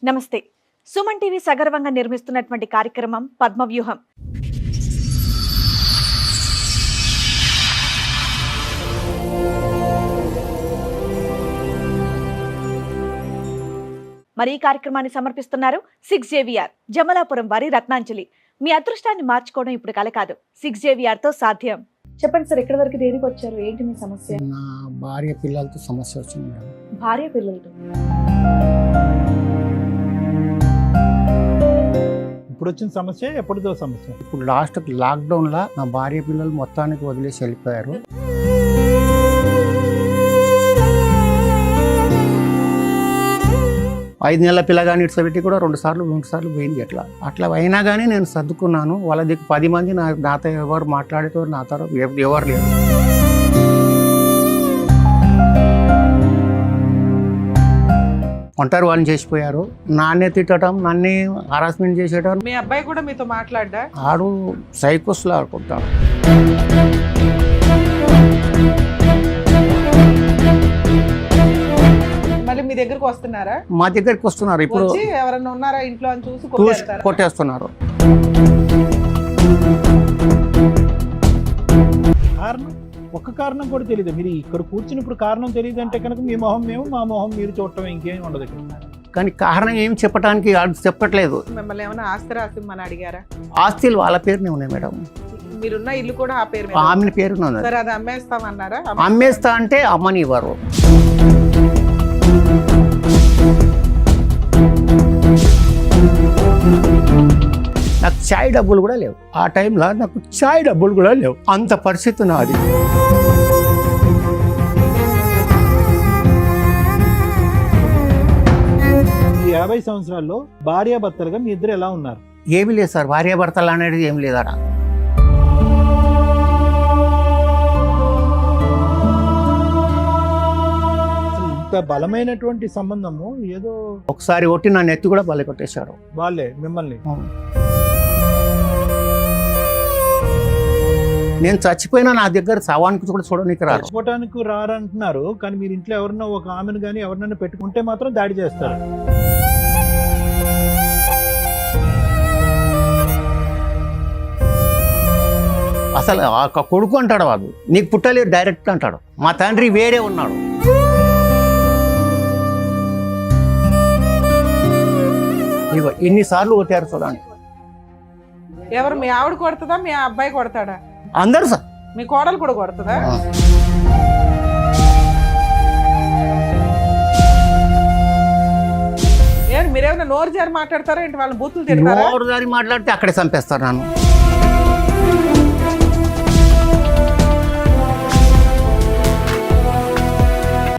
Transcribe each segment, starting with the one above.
నమస్తే. సుమన్ టీవీ సగర్వంగా నిర్మిస్తున్నటువంటి కార్యక్రమం పద్మవ్యూహం. మరి ఈ కార్యక్రమాన్ని సమర్పిస్తున్నారు 6JVR జమలాపురం వారి రత్నాంజలి. మీ అదృష్టాన్ని మార్చుకోవడం ఇప్పుడు కల కాదు, 6JVR తో సాధ్యం. చెప్పండి సార్, ఎక్కడి వరకు దేనికి వచ్చారు? ఏంటి మీ సమస్య? నా భార్య పిల్లలతో సమస్య వచ్చింది మేడం. భార్య పిల్లలతో ఇప్పుడు వచ్చిన సమస్య ఎప్పటిదో సమస్య? ఇప్పుడు లాస్ట్ లాక్డౌన్లో నా భార్య పిల్లలు మొత్తానికి వదిలేసి వెళ్ళిపోయారు. ఐదు నెలల పిల్లగాని ఇట్లా కూడా 2 సార్లు పోయింది. అట్లా అయినా కానీ నేను సర్దుకున్నాను. వాళ్ళ దగ్గర 10 మంది నాతో ఎవరు మాట్లాడేటవారు, నా తర్వాత ఎవరు లేరు. ఒంటరి వాళ్ళని చేసిపోయారు. నాన్నే తిట్టడం, నన్నే హరాస్మెంట్ చేసేటం. మీ అబ్బాయి కూడా మీతో మాట్లాడా? ఆడు సైకోస్లో ఆడుకుంటాడు. మళ్ళీ మీ దగ్గరకు వస్తున్నారా? మా దగ్గరికి వస్తున్నారు. ఇప్పుడు ఎవరన్నా ఉన్నారా ఇంట్లో అని చూసి కొట్టేస్తున్నారు. కారణం ఒక్క కారణం కూడా తెలియదు. మీరు ఇక్కడ కూర్చున్నప్పుడు కారణం తెలియదు అంటే కనుక మీ మొహం మేము, మా మొహం మీరు చూడటం, ఇంకేం ఉండదు. కానీ కారణం ఏం చెప్పడానికి చెప్పట్లేదు. మిమ్మల్ని ఏమైనా ఆస్తి రాసిమ్మని అడిగారా? ఆస్తులు వాళ్ళ పేరునే ఉన్నాయి మేడం. మీరున్న ఇల్లు కూడా ఆ పేరు మీద? ఆమె పేరునే ఉంది. సరే, అది అమ్మేస్తామన్నారా? అమ్మేస్తా అంటే అమ్మని ఇవ్వరు. నాకు చాయ్ డబ్బులు కూడా లేవు. ఆ టైంలో నాకు చాయ్ డబ్బులు కూడా లేవు. అంత పరిస్థితి నాది. ఈ 50 సంవత్సరాల్లో భార్యాభర్తలుగా మీ ఇద్దరు ఎలా ఉన్నారు? ఏమీ లేదు సార్, భార్యాభర్తలు అనేది ఏం లేదట. ఇంత బలమైనటువంటి సంబంధము ఏదో ఒకసారి ఒట్టి నా నెత్తి కూడా బలి కొట్టేశాడు వాళ్ళే మిమ్మల్ని. నేను చచ్చిపోయినా నా దగ్గర శవానికి కూడా చూడడానికి రారు. చచ్చిపోవటానికి రారంటున్నారు, కానీ మీరు ఇంట్లో ఎవరన్నా ఒక ఆమెను కానీ ఎవరినైనా పెట్టుకుంటే మాత్రం దాడి చేస్తారు. అసలు ఆ కొడుకు అంటాడు, వాడు నీకు పుట్టలేదు డైరెక్ట్ అంటాడు. మా తండ్రి వేరే ఉన్నాడు. ఇగో ఎన్నిసార్లు కొట్టారు చూడండి. ఎవరు? మీ ఆవిడ కొడుతుందా, మీ అబ్బాయి కొడతాడా? అందరు సార్. మీ కోడలు కూడా కొడుతుందా? ఏం మీరేమైనా నోరు జారి మాట్లాడతారా ఏంటి? వాళ్ళని బూతులు తిడతారా? నోరు జారి మాట్లాడితే అక్కడే చంపేస్తారు నన్ను.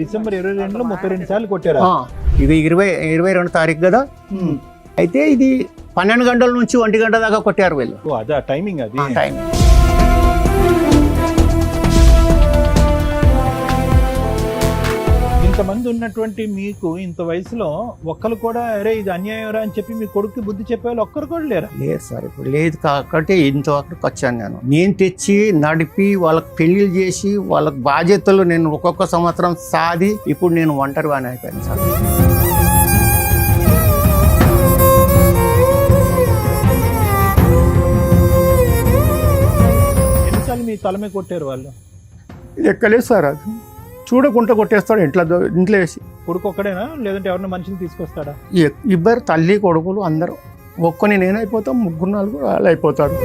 డిసెంబర్ 22లో 32 సార్లు కొట్టారు. ఇది 22 తారీఖు కదా. అయితే ఇది 12 గంటల నుంచి 1 గంట దాకా కొట్టారు వీళ్ళు. అదే టైమింగ్. అది టైం. ఇంతమంది ఉన్నటువంటి మీకు ఇంత వయసులో ఒక్కరు కూడా అరే ఇది అన్యాయం రా అని చెప్పి మీ కొడుకు బుద్ధి చెప్పేవాళ్ళు ఒక్కరు కూడా లేరా? లేదు సార్, ఇప్పుడు లేదు కాబట్టి ఇంతవరకు వచ్చాను. నేను తెచ్చి నడిపి వాళ్ళకి పెళ్లిళ్ళు చేసి వాళ్ళకి బాధ్యతలు నేను ఒక్కొక్క సంవత్సరం సాది ఇప్పుడు నేను ఒంటరి వాణి అయిపోయాను సార్. ఎన్నిసార్లు మీ తలమే కొట్టారు వాళ్ళు? ఇది ఎక్కలేదు సార్, అది చూడకుండా కొట్టేస్తాడు ఇంట్లో వేసి. కొడుకు ఒక్కడేనా లేదంటే ఎవరిన మనిషిని తీసుకొస్తాడా? ఇద్దరు తల్లి కొడుకులు అందరూ. ఒక్కని నేనైపోతాం, 3-4 వాళ్ళు అయిపోతాడు.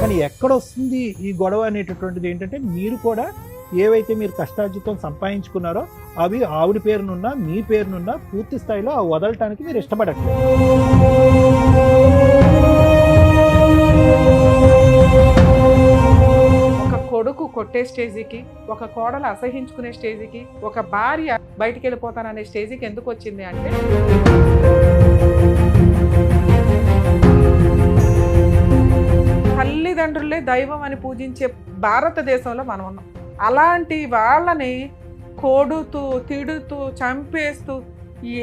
కానీ ఎక్కడ వస్తుంది ఈ గొడవ అనేటటువంటిది? ఏంటంటే మీరు కూడా ఏవైతే మీరు కష్టార్జితం సంపాదించుకున్నారో అవి ఆవిడ పేరునున్నా మీ పేరునున్నా పూర్తి స్థాయిలో వదలటానికి మీరు ఇష్టపడట్లేదు. ఒక కొడుకు కొట్టే స్టేజీకి, ఒక కోడలు అసహించుకునే స్టేజీకి, ఒక భార్య బయటికి వెళ్ళిపోతాననే స్టేజీకి ఎందుకు వచ్చింది అంటే, తల్లిదండ్రులే దైవం అని పూజించే భారతదేశంలో మనం ఉన్నాం. అలాంటి వాళ్ళని కొడుతూ తిడుతూ చంపేస్తూ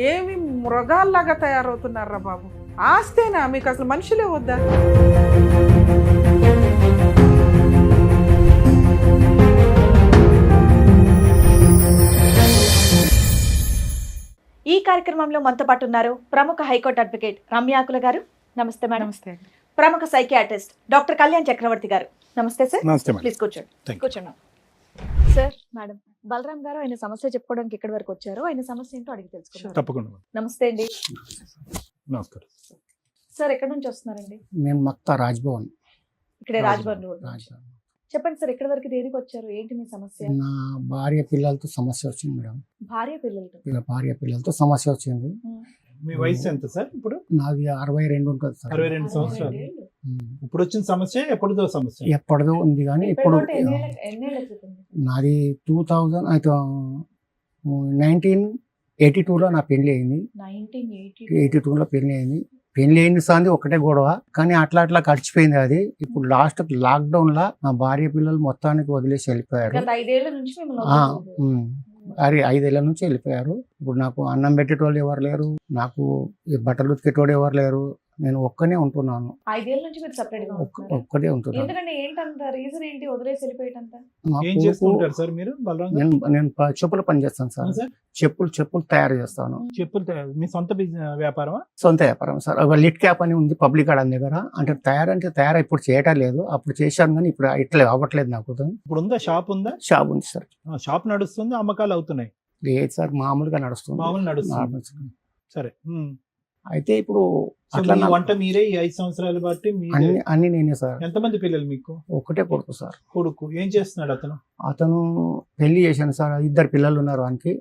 ఏమి మృగాల్లాగా తయారవుతున్నారా బాబు? ఆస్తేనా మీకు? అసలు మనుషులే వద్దా? ఈ కార్యక్రమంలో మనతో పాటు ఉన్నారు ప్రముఖ హైకోర్టు అడ్వకేట్ రమ్యాకుల గారు. నమస్తే మేడం. నమస్తే. ప్రముఖ సైకియాట్రిస్ట్ డాక్టర్ కళ్యాణ్ చక్రవర్తి గారు. నమస్తే సార్. నమస్తే మేడం. ప్లీజ్ కూర్చోండి. Thank you. కూర్చోండి సార్. మేడం బలరాం గారు ఆయన సమస్య చెప్పుకోవడానికి ఇక్కడి వరకు వచ్చారు. ఆయన సమస్య ఏంటో అడిగి తెలుసుకున్నారు. తప్పకుండా మేడం. నమస్తే అండి. నమస్కారం. సార్ ఎక్కడి నుంచి వస్తున్నారండి? మేము మక్తా రాజ్భవన్. ఇక్కడే రాజ్భవన్ రోడ్ నుంచి. చెప్పండి సార్, ఎక్కడి వరకు దేనికి వచ్చారు? ఏంటి మీ సమస్య? నా భార్య పిల్లలతో సమస్య వచ్చింది మేడం. భార్య పిల్లలతో? భార్య పిల్లలతో సమస్య వచ్చింది. మీ వయసు ఎంత సార్ ఇప్పుడు? నాది 62 ఉంటుంది సార్. 62 సంవత్సరాలు. ఇప్పుడు వచ్చిన సమస్య ఎప్పుడుదో సమస్య? ఎప్పటిదో ఉంది కానీ ఇప్పుడు ఎన్నేళ్ళ క్రితం? నాది 1982లో నా పెళ్లి అయింది. 82లో పెళ్లి అయింది. పెళ్లి అయిన సాంది ఒకటే గొడవ, కానీ అట్లా గడిచిపోయింది అది. ఇప్పుడు లాస్ట్ లాక్డౌన్ లా నా భార్య పిల్లలు మొత్తానికి వదిలేసి వెళ్ళిపోయారు. 5 ఏళ్ల నుంచి మిమ్మల్ని అది 5 ఏళ్ల నుంచి వెళ్ళిపోయారు. ఇప్పుడు నాకు అన్నం పెట్టేటోళ్ళు ఎవరు లేరు, నాకు ఈ బట్టలు ఉతికేటోడు ఎవరు లేరు. నేను ఒక్కనే ఉంటున్నాను. 5 ఏళ్ల నుంచి మీరు సెపరేట్ గా ఉంటున్నారా? ఒక్కడే ఉంటున్నాను. ఎందుకంటే ఏంటంత రీజన్ ఏంటి వదిలేసి వెళ్ళిపోయేటంత? ఏం చేస్తుంటారు సార్ మీరు? బలరాం గారు? నేను చెప్పుల పని చేస్తాను సార్. సార్ చెప్పులు తయారు చేస్తాను. చెప్పులు మీ సొంత వ్యాపారమా? సొంత వ్యాపారం సార్. ఒక లిట్ క్యాప్ అని ఉంది పబ్లిక్ ఆడ దగ్గర. అంటే తయారు ఇప్పుడు చేయటం లేదు. అప్పుడు చేశాను కానీ ఇప్పుడు ఇట్లా అవ్వట్లేదు నాకు. ఇప్పుడు ఉందా? షాప్ ఉందా? షాప్ ఉంది సార్. షాప్ నడుస్తుంది, అమ్మకాలు అవుతున్నాయి? లేదు సార్, మామూలుగా నడుస్తుంది. మామూలు నడుస్తుంది. సరే. అయితే ఇప్పుడు సో అట్లా మీ వంట మీరే ఈ 5 సంవత్సరాలు బట్టి అన్ని నేనే సార్. ఎంతమంది పిల్లలు మీకు? ఒకటే కొడుకు సార్. కొడుకు ఏం చేస్తున్నాడు అతను? అతను పెళ్లి చేశాను సార్. 2 పిల్లలు ఉన్నారు వానికి.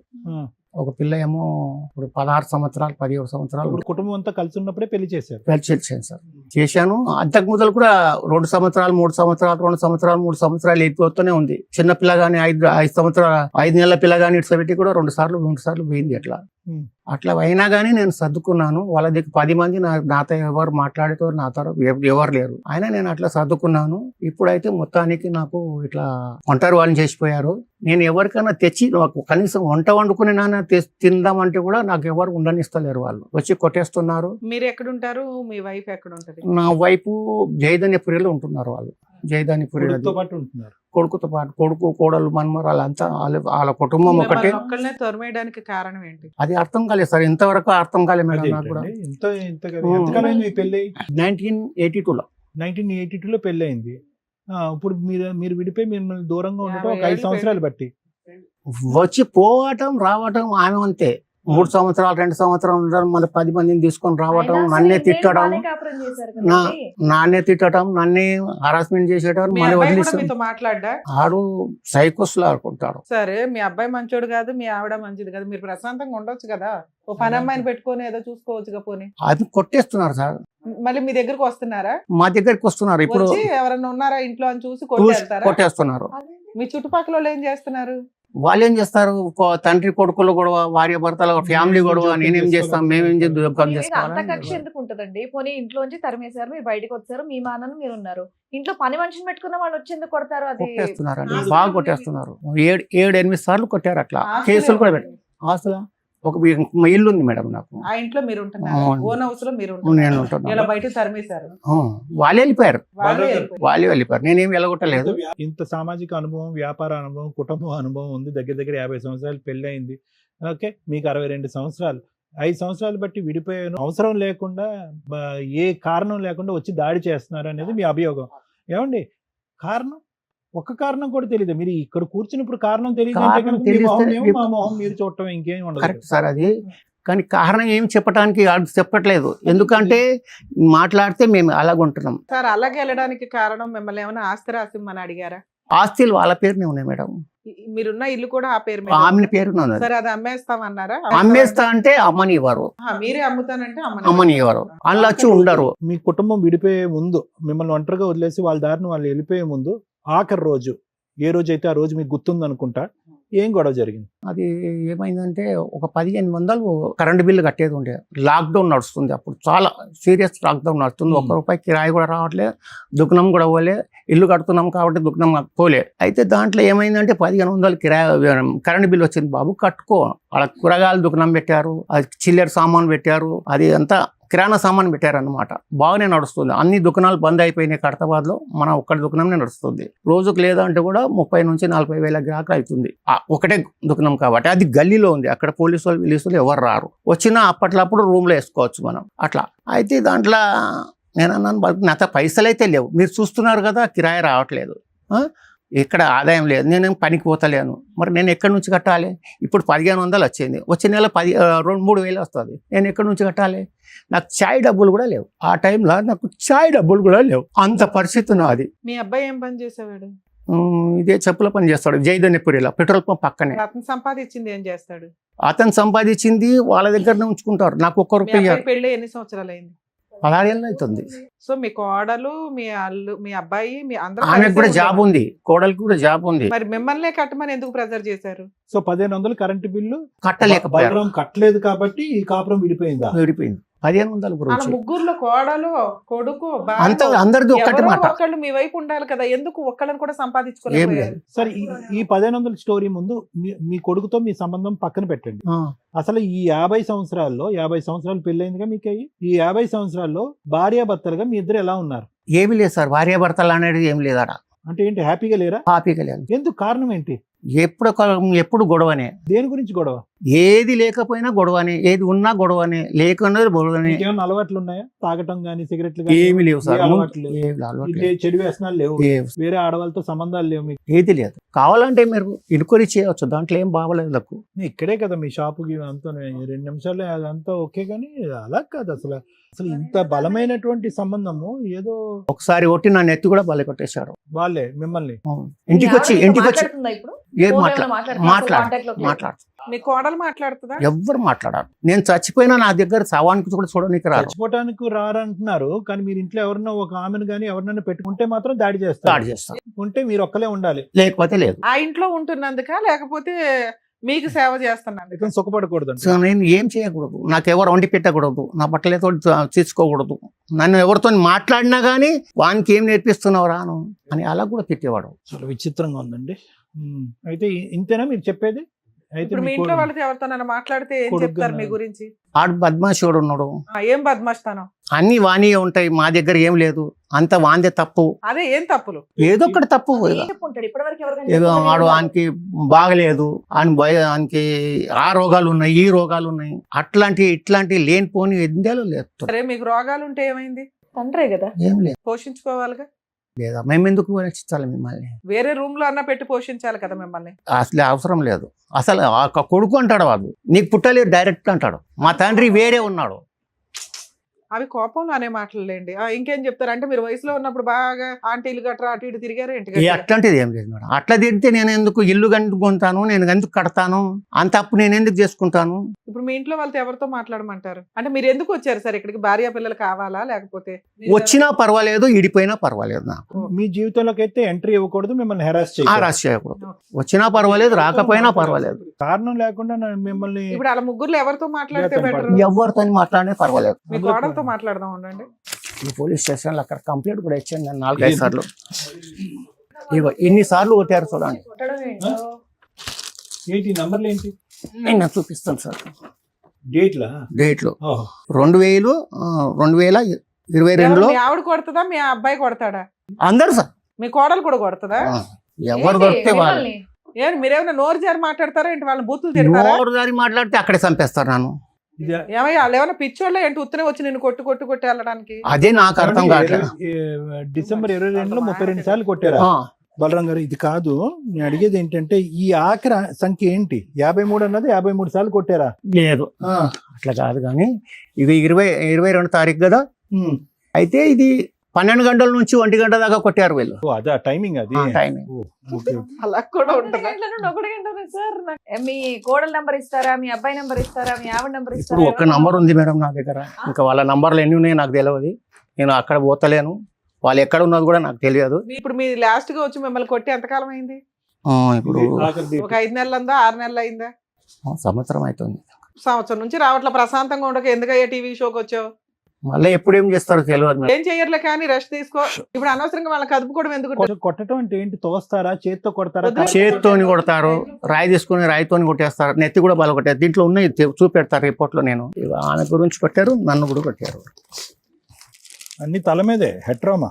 ఒక పిల్ల ఏమో ఇప్పుడు 16 సంవత్సరాలు 17 సంవత్సరాలు. ఇప్పుడు కుటుంబం అంతా కలిసి ఉన్నప్పుడే పెళ్లి చేశారు? పెళ్లి చేశాను సార్. చేశాను. అంతకు మొదలు కూడా 2 సంవత్సరాలు 3 సంవత్సరాలు 2 సంవత్సరాలు 3 సంవత్సరాలు అయిపోతూనే ఉంది. చిన్న పిల్ల గానీ 5 సంవత్సరాలు 5 నెలల పిల్ల గానీ ఇట్లా పెట్టి కూడా 2 సార్లు 3 సార్లు పోయింది. అట్లా అయినా కానీ నేను సర్దుకున్నాను. వాళ్ళ దగ్గర 10 మంది నాతో ఎవరు మాట్లాడేటవారు, నాతో ఎవరు లేరు. అయినా నేను అట్లా సర్దుకున్నాను. ఇప్పుడైతే మొత్తానికి నాకు ఇట్లా ఒంటరి వాళ్ళని చేసిపోయారు. నేను ఎవరికైనా తెచ్చి నాకు కనీసం వంట వండుకుని తిందామంటే కూడా నాకు ఎవరు ఉండనిస్తలేరు. వాళ్ళు వచ్చి కొట్టేస్తున్నారు. మీరు ఎక్కడుంటారు? మీ వైఫ్ ఎక్కడ ఉంటది? నా వైపు జయధాన్యపురిలో ఉంటున్నారు. వాళ్ళు జయధాన్యపురిలో పాటు ఉంటున్నారు. కొడుకుతో పాటు కొడుకు కోడలు మనమరాలు అంతా వాళ్ళ కుటుంబం ఒకటే. ఒక్కళ్ళనే తరిమేయడానికి కారణం ఏంటి? అది అర్థం కాలేదు సార్. ఇంతవరకు అర్థం కాలేదు మేడం నాకు కూడా. ఎంతకాలం మీ పెళ్ళి? 1982లో. 1982లో పెళ్లి అయింది. ఇప్పుడు మీరు విడిపోయి మిమ్మల్ని దూరంగా ఉండటం ఒక 5 సంవత్సరాలు బట్టి. వచ్చి పోవటం రావటం ఆమె అంతే. 3 సంవత్సరాలు 2 సంవత్సరాలు ఉండడం, మళ్ళీ 10 మందిని తీసుకొని రావటం, నన్నే తిట్టడం, నన్నే హరాస్మెంట్ చేసేటం, మళ్ళీ వదిలేసి మాట్లాడా. ఆడు సైకోస్ లా ఆడుకుంటాడు. సరే, మీ అబ్బాయి మంచోడు కాదు, మీ ఆవిడ మంచిది కాదు, మీరు ప్రశాంతంగా ఉండొచ్చు కదా. ఓ పని అమ్మాయిని పెట్టుకొని ఏదో చూసుకోవచ్చుగా. పోనీ అది కొట్టేస్తున్నారు సార్. మళ్ళీ మీ దగ్గరకు వస్తున్నారా? మా దగ్గరికి వస్తున్నారు. ఇప్పుడు ఎవరన్నా ఉన్నారా ఇంట్లో అని చూసి కొట్టేస్తున్నారు. మీ చుట్టుపక్కల వాళ్ళు ఏం చేస్తున్నారు? వాళ్ళు ఏం చేస్తారు? తండ్రి కొడుకులు గొడవ, భార్య భర్తల ఫ్యామిలీ గొడవ. నేనేం చేస్తాం, మేమేం అంత కక్ష ఎందుకు ఉంటదండి? పోనీ ఇంట్లోంచి తరిమేశారు, మీరు బయటకు వచ్చారు, మీ మానను మీరు ఉన్నారు. ఇంట్లో పని మనిషిని పెట్టుకున్న వాళ్ళు వచ్చేందుకు కొడతారు? అది కొట్టేస్తున్నారు అండి, బాగా కొట్టేస్తున్నారు. 7-8 సార్లు కొట్టారు. అట్లా కేసులు కూడా పెట్టారు. ఆస్తులా ఒక ఇల్లు ఉంది మేడం నాకు. ఆ ఇంట్లో మీరు ఉంటున్నారు? ఓన్ హౌస్ లో మీరు నేను ఉంటున్నాను. బయట తరిమేశారు? వాళ్ళే వెళ్ళిపోయారు. నేనేం వెళ్ళగొట్టలేదు. ఇంత సామాజిక అనుభవం, వ్యాపార అనుభవం, కుటుంబ అనుభవం ఉంది. దగ్గర 50 సంవత్సరాలు పెళ్లి అయింది. ఓకే, మీకు 62 సంవత్సరాలు. 5 సంవత్సరాలు బట్టి విడిపోయాను. అవసరం లేకుండా, ఏ కారణం లేకుండా వచ్చి దాడి చేస్తున్నారు అనేది మీ అభియోగం. ఏమండి, కారణం ఒక్క కారణం కూడా తెలియదు. మీరు ఇక్కడ కూర్చున్నప్పుడు కారణం తెలియదు. మా మొహం మీరు చూడటం ఇంకేం ఉండదు. కరెక్ట్ సార్ అది. కానీ కారణం ఏం చెప్పడానికి చెప్పట్లేదు. ఎందుకంటే మాట్లాడితే మేము అలాగుంటున్నాం సార్. అలాగే వెళ్ళడానికి కారణం మిమ్మల్ని ఏమైనా ఆస్తి రాసిమ్మని అడిగారా? ఆస్తులు వాళ్ళ పేరునే ఉన్నాయి మేడం. మీరున్న ఇల్లు కూడా ఆ పేరు మీద? ఆమె పేరునే ఉన్నది. సరే, అది అమ్మేస్తామన్నారా? అమ్మేస్తా అంటే అమ్మని ఇవ్వరు. మీరే అమ్ముతానంటే అమ్మని ఇవ్వరు. వాళ్ళు వచ్చి ఉండరు. మీ కుటుంబం విడిపోయే ముందు, మిమ్మల్ని ఒంటరిగా వదిలేసి వాళ్ళ దారిని వాళ్ళు వెళ్ళిపోయే ముందు, ఆఖరి రోజు ఏ రోజు అయితే ఆ రోజు మీకు గుర్తుంది అనుకుంటా, ఏం గొడవ జరిగింది? అది ఏమైందంటే ఒక 1500 కరెంట్ బిల్లు కట్టేది ఉండే. లాక్డౌన్ నడుస్తుంది అప్పుడు, చాలా సీరియస్ లాక్డౌన్ నడుస్తుంది. ₹1 కిరాయి కూడా రావట్లేదు, దుకాణం కూడా పోలే. ఇల్లు కడుతున్నాం కాబట్టి దుకాణం పోలే. అయితే దాంట్లో ఏమైందంటే 1500 కిరాయి కరెంట్ బిల్లు వచ్చింది. బాబు కట్టుకో. వాళ్ళ కూరగాయలు దుకాణం పెట్టారు, అది చిల్లర సామాన్ పెట్టారు, అది అంతా కిరాణా సామాన్ పెట్టారనమాట. బాగానే నడుస్తుంది. అన్ని దుకాణాలు బంద్ అయిపోయినాయి కడతాబాద్లో, మన ఒక్కటి దుకాణమే నడుస్తుంది. రోజుకు లేదంటే కూడా 30 నుంచి 40 వేల గ్రాహకులు అవుతుంది. ఒకటే దుకాణం కాబట్టి అది గల్లీలో ఉంది. అక్కడ పోలీసులు ఎవరు రారు. వచ్చినా అప్పట్లప్పుడు రూమ్లో వేసుకోవచ్చు మనం అట్లా. అయితే దాంట్లో నేను అన్నాను, నాతో పైసలు అయితే లేవు, మీరు చూస్తున్నారు కదా కిరాయి రావట్లేదు, ఇక్కడ ఆదాయం లేదు, నేనేం పనికి పోతలేను, మరి నేను ఎక్కడి నుంచి కట్టాలి? ఇప్పుడు 1500 వచ్చింది, వచ్చే నెల 2-3 వేలు వస్తుంది, నేను ఎక్కడి నుంచి కట్టాలి? నాకు చాయ్ డబ్బులు కూడా లేవు. ఆ టైంలో నాకు చాయ్ డబ్బులు కూడా లేవు. అంత పరిస్థితి నాది. మీ అబ్బాయి ఏం పని చేసేవాడు? ఇదే చెప్పుల పని చేస్తాడు జైదన్నపురిలో, పెట్రోల్ పంప్ పక్కనే. అతను సంపాదించింది ఏం చేస్తాడు? అతను సంపాదించింది వాళ్ళ దగ్గరనే ఉంచుకుంటారు. నాకు ఒక్క మీ రూపాయి అబ్బాయి పెళ్ళి ఎన్ని సంవత్సరాలు అయింది? 16 ఏళ్ళు అవుతుంది. సో మీ కోడలు, మీ అల్లు, మీ అబ్బాయి, మీ అందరూ ఆమెకు కూడా కలిసే జాబ్ ఉంటారు. ఉంది, కోడలికి కూడా జాబ్ ఉంది. మరి మిమ్మల్నే కట్టమని ఎందుకు ప్రెజర్ చేశారు? సో 1500 కరెంటు బిల్లు కట్టలేకపోయారు, బలరాం కట్టలేదు కాబట్టి ఈ కాపురం విడిపోయిందా? విడిపోయింది. 1500 అలా గురించి ముగ్గురులో కోడలు, కొడుకు, అంత భార్య, అందరిది ఒక్కటి ఎవరో మాట. ఒకళ్ళు మీ వైపు ఉండాలి కదా, ఎందుకు ఒక్కళ్ళని కూడా ఏం సంపాదించుకోలేదు? లేదు. సరే ఈ 1500 స్టోరీ ముందు మీ కొడుకుతో మీ సంబంధం పక్కన పెట్టండి. అసలు ఈ 50 సంవత్సరాలు పెళ్ళైందిగా మీకు అయ్యి, ఈ 50 సంవత్సరాల్లో భార్యాభర్తలుగా మీ ఇద్దరు ఎలా ఉన్నారు? ఏమీ లేదు సార్, భార్యాభర్తలు అనేది ఏం లేదట. అంటే ఏంటి, హ్యాపీగా లేరా? హ్యాపీగా లేదు. ఎందుకు, కారణం ఏంటి? ఎప్పుడు గొడవనే, దేని గురించి గొడవ? ఏది లేకపోయినా గొడవనే, ఏది ఉన్నా గొడవనే, లేకున్నది గొడవనే. ఏమైనా అలవాట్లు ఉన్నాయా? తాగటం గానీ, సిగరెట్లు ఏమి లేవు సార్, అలవాట్లు లేవు. ఏమి అలవాటు ఇదే లేదు. చెడు వ్యసనాలు లేవు, ఏం వేరే ఆడవాళ్ళతో సంబంధాలు లేవు మీకు? ఏది లేదు. కావాలంటే మీరు ఇన్క్వైరీ చేయవచ్చు, దాంట్లో ఏం బాగలేదు నాకు. ఇక్కడే కదా మీ షాపుకి అంతా 2 నిమిషాలు అదంతా ఓకే, కానీ అలా కాదు. అసలు ఇంత బలమైనటువంటి సంబంధము ఏదో ఒకసారి ఒట్టి నా నెత్తి కూడా బలి కొట్టేశారు వాళ్ళే మిమ్మల్ని. ఇంటికి వచ్చి మాట్లాడుతుందా ఇప్పుడు? ఏం ఫోన్లో మాట్లాడు ఏమైనా మాట్లాడుతుందా? మాట్లాడు మీ కోడలు మాట్లాడుతుందా? ఎవ్వరు మాట్లాడారు. నేను చచ్చిపోయినా నా దగ్గర శవానికి కూడా చూడడానికి రారు. చచ్చిపోవటానికి రారంటున్నారు, కానీ మీరు ఇంట్లో ఎవరన్నా ఒక ఆమెను కానీ ఎవరినైనా పెట్టుకుంటే మాత్రం దాడి చేస్తారు. ఉంటే మీరు ఒక్కలే ఉండాలి, లేకపోతే లేదు. ఆ ఇంట్లో ఉంటున్నందుక, లేకపోతే మీకు సేవ చేస్తున్నాను? ఇక సుఖపడకూడదు. సో నేను ఏం చేయకూడదు, నాకు ఎవరు వండి పెట్టకూడదు, నా బట్టలతో తీసుకోకూడదు, నన్ను ఎవరితో మాట్లాడినా కానీ వానికి ఏం నేర్పిస్తున్నావు రాను అని అలా కూడా తిట్టేవాడు. చాలా విచిత్రంగా ఉందండి. అయితే ఇంతేనా మీరు చెప్పేది? అయితే ఇప్పుడు మీ ఇంట్లో వాళ్ళతో ఎవరితో మాట్లాడితే ఏం చెప్తారు మీ గురించి? ఆడు బద్మాషుడు ఉన్నాడు. ఏం బద్మాస్తాను? అన్ని వాణియే ఉంటాయి, మా దగ్గర ఏం లేదు, అంత వాందే తప్పు. అదే ఏం తప్పులు? ఏదో ఒకటి తప్పు. చెప్పుకుంటాడు ఇప్పటివరకు ఎవరికైనా ఏదో చెప్పుకోలేదు వాడు కదా? ఆయనకి బాగలేదు, ఆయనకి ఆ రోగాలు ఉన్నాయి, ఈ రోగాలు ఉన్నాయి, ఇట్లాంటి లేనిపోని ఎందేలో లేదు. సరే, మీకు రోగాలు ఉంటే ఏమైంది? తండ్రే కదా. ఏం లేదు పోషించుకోవాలిగా. లేదా మేము ఎందుకు రక్షించాలి మిమ్మల్ని? వేరే రూమ్ లో అన్న పెట్టి పోషించాలి కదా మిమ్మల్ని. అసలు అవసరం లేదు. అసలు ఆ కొడుకు అంటాడు, వాడు నీకు పుట్టలేదు డైరెక్ట్ అంటాడు. మా తండ్రి వేరే ఉన్నాడు. అవి కోపంలో అనే మాటలేండి. ఇంకేం చెప్తారు అంటే, మీరు వయసులో ఉన్నప్పుడు బాగా ఆంటీలు గట్రా అటు ఇటు తిరిగారు ఏంటి? అట్లాంటిది ఏం లేదు మేడం. అట్లా తిరిగితే నేను ఎందుకు ఇల్లు కట్టుకుంటాను, నేను ఎందుకు కడతాను, అంత అప్పు నేను ఎందుకు చేసుకుంటాను? ఇప్పుడు మీ ఇంట్లో వాళ్ళతో ఎవరితో మాట్లాడమంటారు? అంటే మీరు ఎందుకు వచ్చారు సార్ ఇక్కడికి? భార్య పిల్లలు కావాలా, లేకపోతే వచ్చినా పర్వాలేదు, ఇడిపోయినా పర్వాలేదు, నాకు మీ జీవితంలోకి అయితే ఎంట్రీ ఇవ్వకూడదు, మిమ్మల్ని హెరాస్ చేయకూడదు. వచ్చినా పర్వాలేదు, రాకపోయినా పర్వాలేదు, కారణం లేకుండా మిమ్మల్ని. ఇప్పుడు అలా ముగ్గురు ఎవరితో మాట్లాడితే బెటర్? ఎవరితో మాట్లాడినా పర్వాలేదు. మీ కోడలతో మాట్లాడదాం ఉండండి. ఈ పోలీస్ స్టేషన్లో అక్కడ కంప్లైంట్ కూడా ఇచ్చాను నేను 4-5 సార్లు. ఇగో ఇన్ని సార్లు కొట్టారు చూడండి. ఏంటి నంబర్లు ఏంటి? నేను చూపిస్తాను సార్. డేట్లు 2022లో మీ ఆవిడ కొడుతుందా, మీ అబ్బాయి కొడతాడా? అందరు సార్. మీ కోడలు కూడా కొడుతుందా? ఎవరు దొరికితే వాళ్ళు. ఏం మీరేమైనా నోరు జారి మాట్లాడతారా ఏంటి? వాళ్ళని బూతులు తిడతారా? నోరు జారి మాట్లాడితే అక్కడే చంపేస్తారు నన్ను. ఏమయ్యా, వాళ్ళు ఏమైనా పిచ్చోళ్ళ ఏంటి ఉత్తనే వచ్చి నిన్ను కొట్టి వెళ్ళడానికి? అదే నాకు అర్థం కావట్లేదు. డిసెంబర్ 22లో 32 సార్లు కొట్టారా బలరాం గారు? ఇది కాదు నేను అడిగేది ఏంటంటే, ఈ ఆఖరి సంఖ్య ఏంటి? 53 అన్నది 53 సార్లు కొట్టారా? లేదు, అట్లా కాదు. కానీ ఇది 22 తారీఖు కదా, అయితే ఇది 12 గంటల నుంచి 1 గంట దాకా కొట్టారు వీళ్ళు. అదే టైమింగ్, అది టైమింగ్. అలా కూడా ఉంటుందా? సార్ మీ కోడల నంబర్ ఇస్తారా, మీ అబ్బాయి నంబర్ ఇస్తారా, మీ ఆవిడ నంబర్ ఇప్పుడు ఇస్తారా? ఒక్క నంబర్ ఉంది మేడం నా దగ్గర, ఇంకా వాళ్ళ నంబర్లు ఎన్ని ఉన్నాయో నాకు తెలియదు. నేను అక్కడ పోతలేను, వాళ్ళు ఎక్కడ ఉన్నది కూడా నాకు తెలియదు. ఇప్పుడు మీరు లాస్ట్ గా వచ్చి మిమ్మల్ని కొట్టి ఎంతకాలం అయింది? ఇప్పుడు ఒక 5 నెలలు ఉందా, 6 నెలలు అయిందా? సంవత్సరం అవుతుంది. సంవత్సరం నుంచి రావట్లా ప్రశాంతంగా ఉండక ఎందుకయ్యా టీవీ షోకి వచ్చావు? మళ్ళీ ఎప్పుడు ఏం చేస్తారో తెలియదు మేడం. ఏం చెయ్యర్లే కానీ రెస్ట్ తీసుకో. ఇప్పుడు అనవసరంగా వాళ్ళకి కదుపుకోవడం ఎందుకు? కొట్టడం అంటే ఏంటి? తోస్తారా, చేత్తో కొడతారా? వద్దు. చేతితోని కొడతారు, రాయి తీసుకుని రాయితోని కొట్టేస్తారు, నెత్తి కూడా బల కొట్టారు. దీంట్లో ఉన్నాయి చూపెడతారు రిపోర్ట్ లో. నేను ఆమె గురించి కొట్టారు, నన్ను కూడా కొట్టారు. అన్ని తల మీదే హెట్రోమా.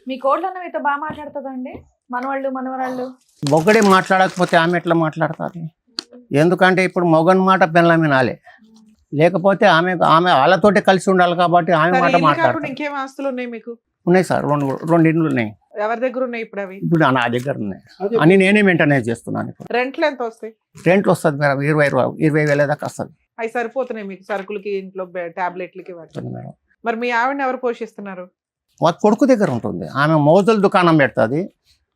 మీ కోడలు మీతో బాగా మాట్లాడుతుందండి? మనవాళ్ళు మనవరాళ్ళు ఒకడే మాట్లాడకపోతే ఆమె ఎట్లా మాట్లాడుతుంది? ఎందుకంటే ఇప్పుడు మొగన్ మాట పిల్లల వినాలి, లేకపోతే ఆమె వాళ్ళతోటి కలిసి ఉండాలి కాబట్టి ఆమె సరే, మాట ఇల్లు కాకుండా మాట్లాడుతుంది. ఇంకేం ఆస్తులు ఉన్నాయి మీకు? ఉన్నాయి సార్, రెండు ఇండ్లు ఉన్నాయి. ఎవరి దగ్గర ఉన్నాయి ఇప్పుడు అవి? ఇప్పుడు నా దగ్గర ఉన్నాయి అని నేనే మెయింటైన్ చేస్తున్నాను. ఇప్పుడు రెంట్లు ఎంత వస్తాయి? రెంట్లు వస్తుంది మేడం, 20,000 దాకా వస్తుంది అవి సరిపోతున్నాయి మీకు సరుకులకి, ఇంట్లో టాబ్లెట్లకి వాటికి? మేడం. మరి మీ ఆవిడని ఎవరు పోషిస్తున్నారు? వాళ్ళ కొడుకు దగ్గర ఉంటుంది. ఆమె మోజుల దుకాణం పెడుతుంది,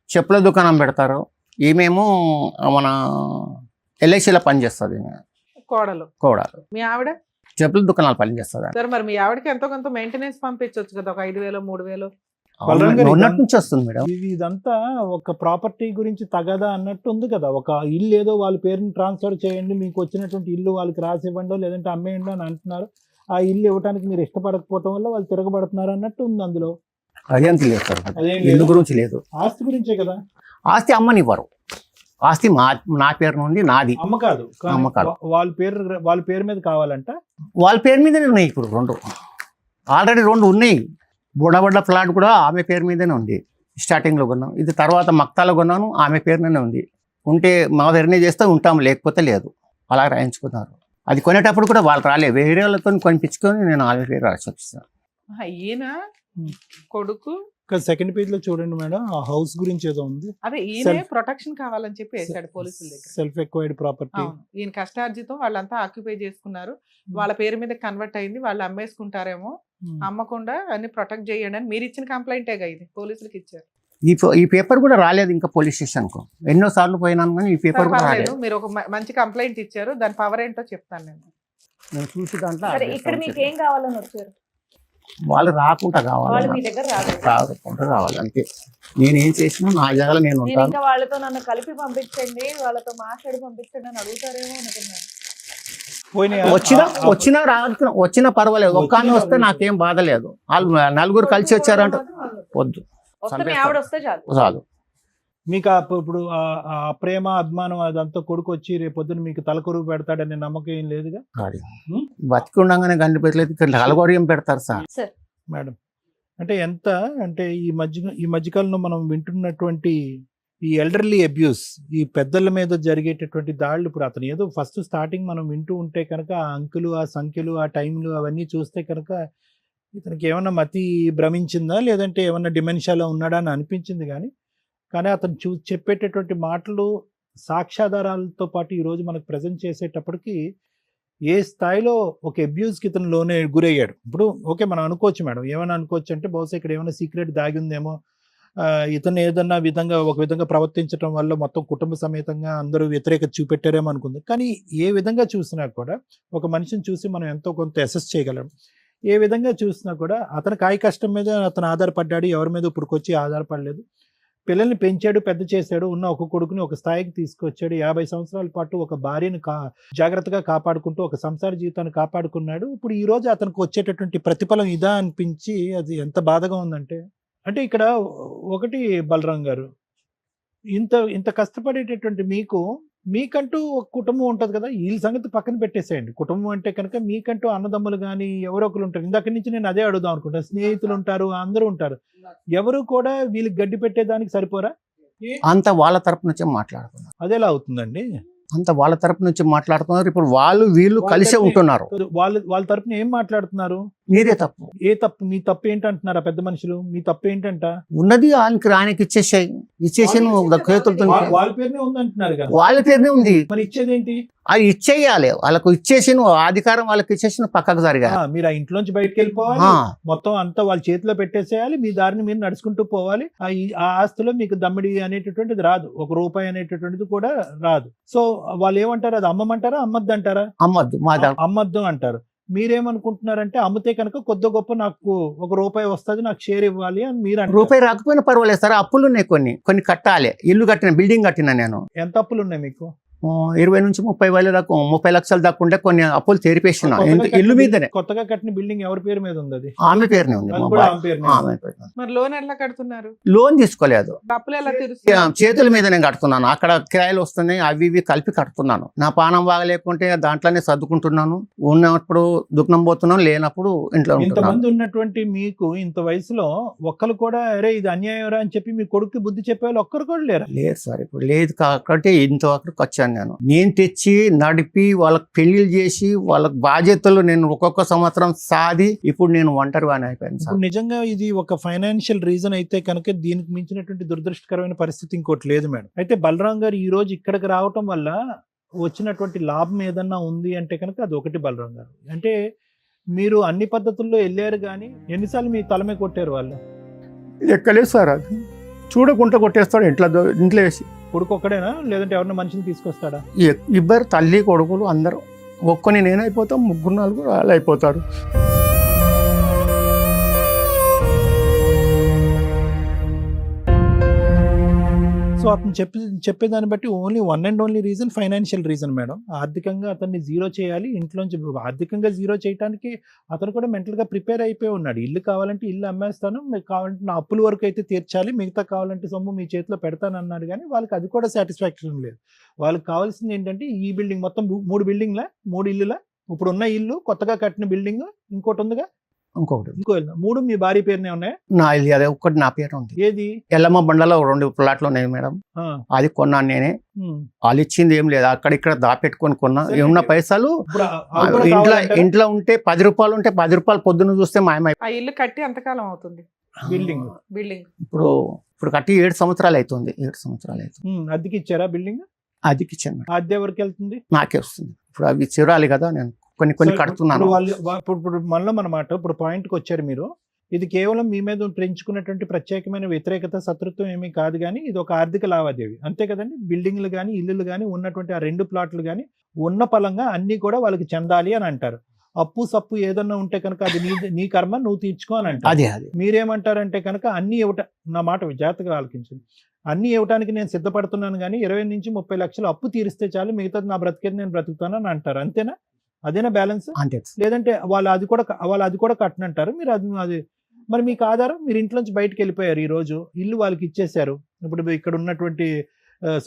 చెప్పుల దుకాణం పెడతారు. ఈమెమో మన ఎల్ఐసిలో పనిచేస్తుంది. కోడలు. కోడలు మీ ఆవిడ చెప్పుల దుకాణాలు పనిచేస్తుంది. సరే, మరి మీ ఆవిడకి ఎంతో కొంత మెయింటెనెన్స్ పంపించవచ్చు కదా, ఒక 5,000 3,000. బలరాం గారు, ఉన్నట్టు నుంచి వస్తుంది మేడం. ఇదంతా ఒక ప్రాపర్టీ గురించి తగదా అన్నట్టు ఉంది కదా. ఒక ఇల్లు ఏదో వాళ్ళ పేరుని ట్రాన్స్ఫర్ చేయండి, మీకు వచ్చినటువంటి ఇల్లు వాళ్ళకి రాసి ఇవ్వండో లేదంటే అమ్మేయండి అని అంటున్నారు. ఆ ఇల్లు ఇవ్వడానికి మీరు ఇష్టపడకపోవడం వల్ల వాళ్ళు తిరగబడుతున్నారు అన్నట్టు ఉంది అందులో. అదేం తెలియదు సార్, అదేం ఇల్లు లేదు. గురించి లేదు. ఆస్తి గురించే కదా. ఆస్తి అమ్మనివ్వరు, ఆస్తి నా పేరు నుండి నాది. అమ్మ కాదు, కానీ అమ్మ కాదు. వాళ్ళ పేరు మీద కావాలంట. వాళ్ళ పేరు మీదనే ఉన్నాయి ఇప్పుడు ఆల్రెడీ 2 ఉన్నాయి. బుడబడ్డ ఫ్లాట్ కూడా ఆమె పేరు మీదనే ఉంది. స్టార్టింగ్లో కొన్నాం, ఇది తర్వాత మక్తాలో కొన్నాను, ఆమె పేరునే ఉంది. ఉంటే మా పేరునే చేస్తే ఉంటాం, లేకపోతే లేదు. అలా రాయించుకున్నారు. అది కొనేటప్పుడు కూడా వాళ్ళు రాలేదు, వేరే వాళ్ళతో కొనిపించుకొని నేను వాళ్ళ పేరు రాసి వచ్చేసాను. ఈయన కొడుకు సెకండ్ పేజ్ లో చూడండి మేడం, ఆ హౌస్ గురించి ఏదో ఉంది. అదే ఈయన ప్రొటెక్షన్ కావాలని చెప్పి వేసాడు పోలీసుల దగ్గర. Self acquired property. అవును, ఈయన కష్టార్జితం వాళ్ళంతా ఆక్యుపై చేసుకున్నారు, వాళ్ళ పేరు మీద కన్వర్ట్ అయింది, వాళ్ళు అమ్మేసుకుంటారేమో, అమ్మకుండా అన్ని ప్రొటెక్ట్ చేయండి అని మీరు ఇచ్చిన కంప్లైంటేగా ఇది పోలీసులకు ఇచ్చారు. ఈ పేపర్ కూడా రాలేదు ఇంకా పోలీస్ స్టేషన్కు. ఎన్నో సార్లు పోయినాను కానీ ఈ పేపర్ కూడా పర్వాలేదు, రాలేదు. మీరు ఒక మంచి కంప్లైంట్ ఇచ్చారు, దాని పవర్ ఏంటో చెప్తాను నేను. నేను చూసి దాంట్లో సరే, ఇక్కడ మీకు ఏం కావాలని వచ్చారు? వాళ్ళు రాకుండా వాళ్ళు కావాలి, మీ దగ్గర రాలేదు. రాకుండా కావాలి అంతే. నేనేం చేసినా నా జాగాలో నేను నేను ఉంటాను. ఇంకా వాళ్ళతో నన్ను కలిపి పంపించండి, వాళ్ళతో మాట్లాడి పంపించండి అని అడుగుతారేమో అనుకున్నాను. వచ్చినా పర్వాలేదు, ఒక్కనే వస్తే నాకేం బాధ లేదు. వాళ్ళు 4 కలిసి వచ్చారంటే వద్దు, వస్తే మీ ఆవిడ వస్తే చాలు. చాలు. మీకు ఇప్పుడు ఆ ప్రేమ అభిమానం అదంతా కొడుకు వచ్చి రేపొద్దున మీకు తలకొరుగు పెడతాడనే నమ్మకం ఏం లేదుగా. బతికి ఉండగానే గండి పెట్టలేదు, ఇక్కడ అలగోరియం పెడతారు సార్. మేడం అంటే ఎంత అంటే ఈ మధ్యకాలంలో మనం వింటున్నటువంటి ఈ ఎల్డర్లీ అబ్యూస్, ఈ పెద్దల మీద జరిగేటటువంటి దాడులు, ఇప్పుడు అతను ఏదో ఫస్ట్ స్టార్టింగ్ మనం వింటూ ఉంటే కనుక ఆ అంకెలు, ఆ సంఖ్యలు, ఆ టైంలు అవన్నీ చూస్తే కనుక ఇతనికి ఏమన్నా మతి భ్రమించిందా లేదంటే ఏమన్నా డిమెన్షియాలో ఉన్నాడా అని అనిపించింది. కానీ అతను చెప్పేటటువంటి మాటలు సాక్ష్యాధారాలతో పాటు ఈరోజు మనకు ప్రజెంట్ చేసేటప్పటికి ఏ స్థాయిలో ఒక అబ్యూస్కి ఇతను లోనే గురయ్యాడు. ఇప్పుడు ఓకే, మనం అనుకోవచ్చు మేడం, ఏమైనా అనుకోవచ్చు అంటే బహుశా ఇక్కడ ఏమైనా సీక్రెట్ దాగి ఉందేమో, ఇతను ఏదన్నా ఒక విధంగా ప్రవర్తించడం వల్ల మొత్తం కుటుంబ సమేతంగా అందరూ వ్యతిరేకత చూపెట్టారేమో అనుకుంది. కానీ ఏ విధంగా చూసినా కూడా ఒక మనిషిని చూసి మనం ఎంతో కొంత అసెస్ చేయగలం. ఏ విధంగా చూసినా కూడా అతను కాయ కష్టం మీద అతను ఆధారపడ్డాడు, ఎవరి మీద ఇప్పుడుకొచ్చి ఆధారపడలేదు. పిల్లల్ని పెంచాడు, పెద్ద చేశాడు, ఉన్న ఒక కొడుకుని ఒక స్థాయికి తీసుకొచ్చాడు. 50 సంవత్సరాల పాటు ఒక భార్యను జాగ్రత్తగా కాపాడుకుంటూ ఒక సంసార జీవితాన్ని కాపాడుకున్నాడు. ఇప్పుడు ఈ రోజు అతనికి వచ్చేటటువంటి ప్రతిఫలం ఇదా అనిపించి అది ఎంత బాధగా ఉందంటే, ఇక్కడ ఒకటి బలరాం గారు, ఇంత కష్టపడేటటువంటి మీకంటూ ఒక కుటుంబం ఉంటుంది కదా, వీళ్ళ సంగతి పక్కన పెట్టేసేయండి. కుటుంబం అంటే కనుక మీకంటూ అన్నదమ్ములు కానీ ఎవరో ఒకరు ఉంటారు. ఇందాక నుంచి నేను అదే అడుగుదాం అనుకుంటా, స్నేహితులు ఉంటారు, అందరూ ఉంటారు, ఎవరు కూడా వీళ్ళకి గడ్డి పెట్టేదానికి సరిపోరా? అంత వాళ్ళ తరపు నుంచే మాట్లాడుతున్నారు. అదేలా అవుతుందండి? అంత వాళ్ళ తరపు నుంచి మాట్లాడుతున్నారు. ఇప్పుడు వీళ్ళు కలిసే ఉంటున్నారు. వాళ్ళ తరపున ఏం మాట్లాడుతున్నారు? మీరే తప్పు. ఏ తప్పు? మీ తప్పు ఏంటంటున్నారు ఆ పెద్ద మనుషులు? మీ తప్పు ఏంటంట? ఉన్నది ఆయనకి ఇచ్చేసాయి, చేతులతో వాళ్ళ పేరునే ఉందంటున్నారు కదా. వాళ్ళ పేరునే ఉంది, మరి ఇచ్చేదేంటి? అది ఇచ్చేయాలి, వాళ్ళకు ఇచ్చేసి అధికారం వాళ్ళకి ఇచ్చేసి పక్కకు జరిగా మీరు ఆ ఇంట్లోంచి బయటకు వెళ్ళిపోవాలి, మొత్తం అంతా వాళ్ళ చేతిలో పెట్టేసేయాలి, మీ దారిని మీరు నడుచుకుంటూ పోవాలి. ఆ ఆస్తిలో మీకు దమ్మిడి అనేటటువంటిది రాదు, ₹1 అనేటటువంటిది కూడా రాదు. సో వాళ్ళు ఏమంటారు, అది అమ్మమంటారా అమ్మద్దు అంటారా? అమ్మద్దు అంటారు. మీరేమనుకుంటున్నారంటే అమ్మితే కనుక కొద్ది గొప్ప నాకు ₹1 వస్తుంది, నాకు షేర్ ఇవ్వాలి అని మీరు అంటారు. ₹1 రాకపోయినా పర్వాలేదు సార్, అప్పులు ఉన్నాయి, కొన్ని కట్టాలి. ఇల్లు కట్టిన, బిల్డింగ్ కట్టిన. నేను ఎంత అప్పులు ఉన్నాయి మీకు? 20 నుంచి 30 దాకా 30 లక్షలు దాకా ఉండే కొన్ని అప్పులు తెరిపేసిన ఇల్లు మీదనే. కొత్తగా కట్టిన బిల్డింగ్ ఎవరి పేరు మీద ఉంది? అది ఆమె పేరునే ఉంది. అది మా కూడా భార్య- ఆమె పేరునే ఉంది. ఆమె పేరునే. మరి లోన్ ఎట్లా కడుతున్నారు? లోన్ తీసుకోలేదు, అప్పులు ఎలా తీరుస్తున్నారు? చేతుల మీద నేను కడుతున్నాను. అక్కడ కిరాయిలు వస్తున్నాయి, అవి ఇవి కలిపి కడుతున్నాను. నా పానం బాగలేకుంటే దాంట్లోనే సర్దుకుంటున్నాను. ఉన్నప్పుడు దుఃఖం పోతున్నాను, లేనప్పుడు ఇంట్లో ఉంటున్నాను. ఇంతమంది ఉన్నటువంటి మీకు ఇంత వయసులో ఒక్కరు కూడా అరే ఇది అన్యాయం రా అని చెప్పి మీ కొడుకు బుద్ధి చెప్పే వాళ్ళు ఒక్కరు కూడా లేరు. లేదు సార్, ఇప్పుడు లేదు కాబట్టి ఇంతవరకు వచ్చాను. నేను తెచ్చి నడిపి వాళ్ళకి పెళ్లిళ్ళు చేసి వాళ్ళకి బాధ్యతలు నేను ఒక్కొక్క సంవత్సరం సాది ఇప్పుడు నేను ఒంటరిగానే అయిపోయాను సార్. ఇప్పుడు నిజంగా ఇది ఒక ఫైనాన్షియల్ రీజన్ అయితే కనుక దీనికి మించినటువంటి దురదృష్టకరమైన పరిస్థితి ఇంకోటి లేదు మేడం. అయితే బలరాం గారు ఈ రోజు ఇక్కడికి రావటం వల్ల వచ్చినటువంటి లాభం ఏదన్నా ఉంది అంటే కనుక అది ఒకటి. బలరాం గారు అంటే మీరు అన్ని పద్ధతుల్లో వెళ్ళారు, కానీ ఎన్నిసార్లు మీ తలమే కొట్టారు వాళ్ళు? ఎక్కలేదు సార్, అది చూడకుండా కొట్టేస్తాడు ఇంట్లో వేసి. కొడుకు ఒక్కడేనా లేదంటే ఎవరైనా మనిషిని తీసుకొస్తాడా? ఇద్దరు తల్లి కొడుకులు అందరూ ఒక్కని నేనైపోతాం, 3-4 వాళ్ళు అయిపోతారు. సో అతను చెప్పేదాన్ని బట్టి only one and only reason financial reason madam. ఆర్థికంగా అతన్ని జీరో చేయాలి. ఇంట్లోంచి ఆర్థికంగా జీరో చేయడానికి అతను కూడా మెంటల్గా ప్రిపేర్ అయిపోయి ఉన్నాడు. ఇల్లు కావాలంటే ఇల్లు అమ్మేస్తాను, మీకు కావాలంటే నా అప్పుల వరకు అయితే తీర్చాలి, మిగతా కావాలంటే సొమ్ము మీ చేతిలో పెడతాను అన్నాడు. కానీ వాళ్ళకి అది కూడా సాటిస్ఫాక్షన్ లేదు. వాళ్ళకి కావాల్సింది ఏంటంటే ఈ బిల్డింగ్ మొత్తం 3 బిల్డింగ్లా 3 ఇల్లులా? ఇప్పుడు ఉన్న ఇల్లు, కొత్తగా కట్టిన బిల్డింగ్, ఇంకోటి ఉందిగా, ఇంకొకటి ఇంకో ఇల్లు, 3 మీ భార్య పేరునే ఉన్నాయా? నా ఇల్లు అదే ఒక్కటి నా పేరు ఉంది. ఏది? ఎల్లమ్మ బండలో 2 ప్లాట్లు ఉన్నాయి మేడం. ఆ, అది కొన్నాను నేనే. ఉమ్. వాళ్ళు ఇచ్చింది ఏం లేదు, అక్కడిక్కడ దాపెట్టుకొని కొన్నా. సరే. ఉన్న పైసలు ఇప్పుడు అవి కూడా కావాలంటారా? ఇంట్లో ఉంటే 10 రూపాయలు ఉంటే 10 రూపాయలు పొద్దున్న చూస్తే మాయమై. ఆ ఇల్లు కట్టి ఎంతకాలం అవుతుంది? బిల్డింగ్ ఇప్పుడు కట్టి 7 సంవత్సరాలు అవుతుంది. 7 సంవత్సరాలు అవుతుంది. అద్దెకి ఇచ్చారా బిల్డింగ్? అదికి ఇచ్చాను. అద్దె ఎవరికి వెళ్తుంది? నాకే వస్తుంది. ఇప్పుడు అవి చిరాలి కదా, నేను కొన్ని సో కడుతున్నాను. ఇప్పుడు ఇప్పుడు మనలో అన్నమాట, ఇప్పుడు పాయింట్కి వచ్చారు మీరు. ఇది కేవలం మీ మీద పెంచుకున్నటువంటి ప్రత్యేకమైన వ్యతిరేకత, శత్రుత్వం ఏమీ కాదు, కానీ ఇది ఒక ఆర్థిక లావాదేవీ అంతే కదండి. బిల్డింగ్లు కానీ ఇల్లులు కానీ ఉన్నటువంటి ఆ 2 ప్లాట్లు కానీ ఉన్న పలంగా అన్ని కూడా వాళ్ళకి చెందాలి అని అంటారు. అప్పు సప్పు ఏదన్నా ఉంటే కనుక అది నీ కర్మ, నువ్వు తీర్చుకో అని అంటారు. అదే మీరేమంటారంటే కనుక అన్ని నా మాట జాగ్రత్తగా ఆలకించండి. అన్ని ఇవ్వడానికి నేను సిద్ధపడుతున్నాను, కానీ 20 నుంచి 30 లక్షలు అప్పు తీరిస్తే చాలు, మిగతాది నా బ్రతికేది నేను బ్రతుకుతాను అని అంటారు. అంతేనా? అదేనా బ్యాలెన్స్? అంతే. లేదంటే వాళ్ళు అది కూడా కట్టనంటారు మీరు? అది మరి మీకు ఆధారం? మీరు ఇంట్లోంచి బయటకు వెళ్ళిపోయారు, ఈ రోజు ఇల్లు వాళ్ళకి ఇచ్చేసారు. ఇప్పుడు ఇక్కడ ఉన్నటువంటి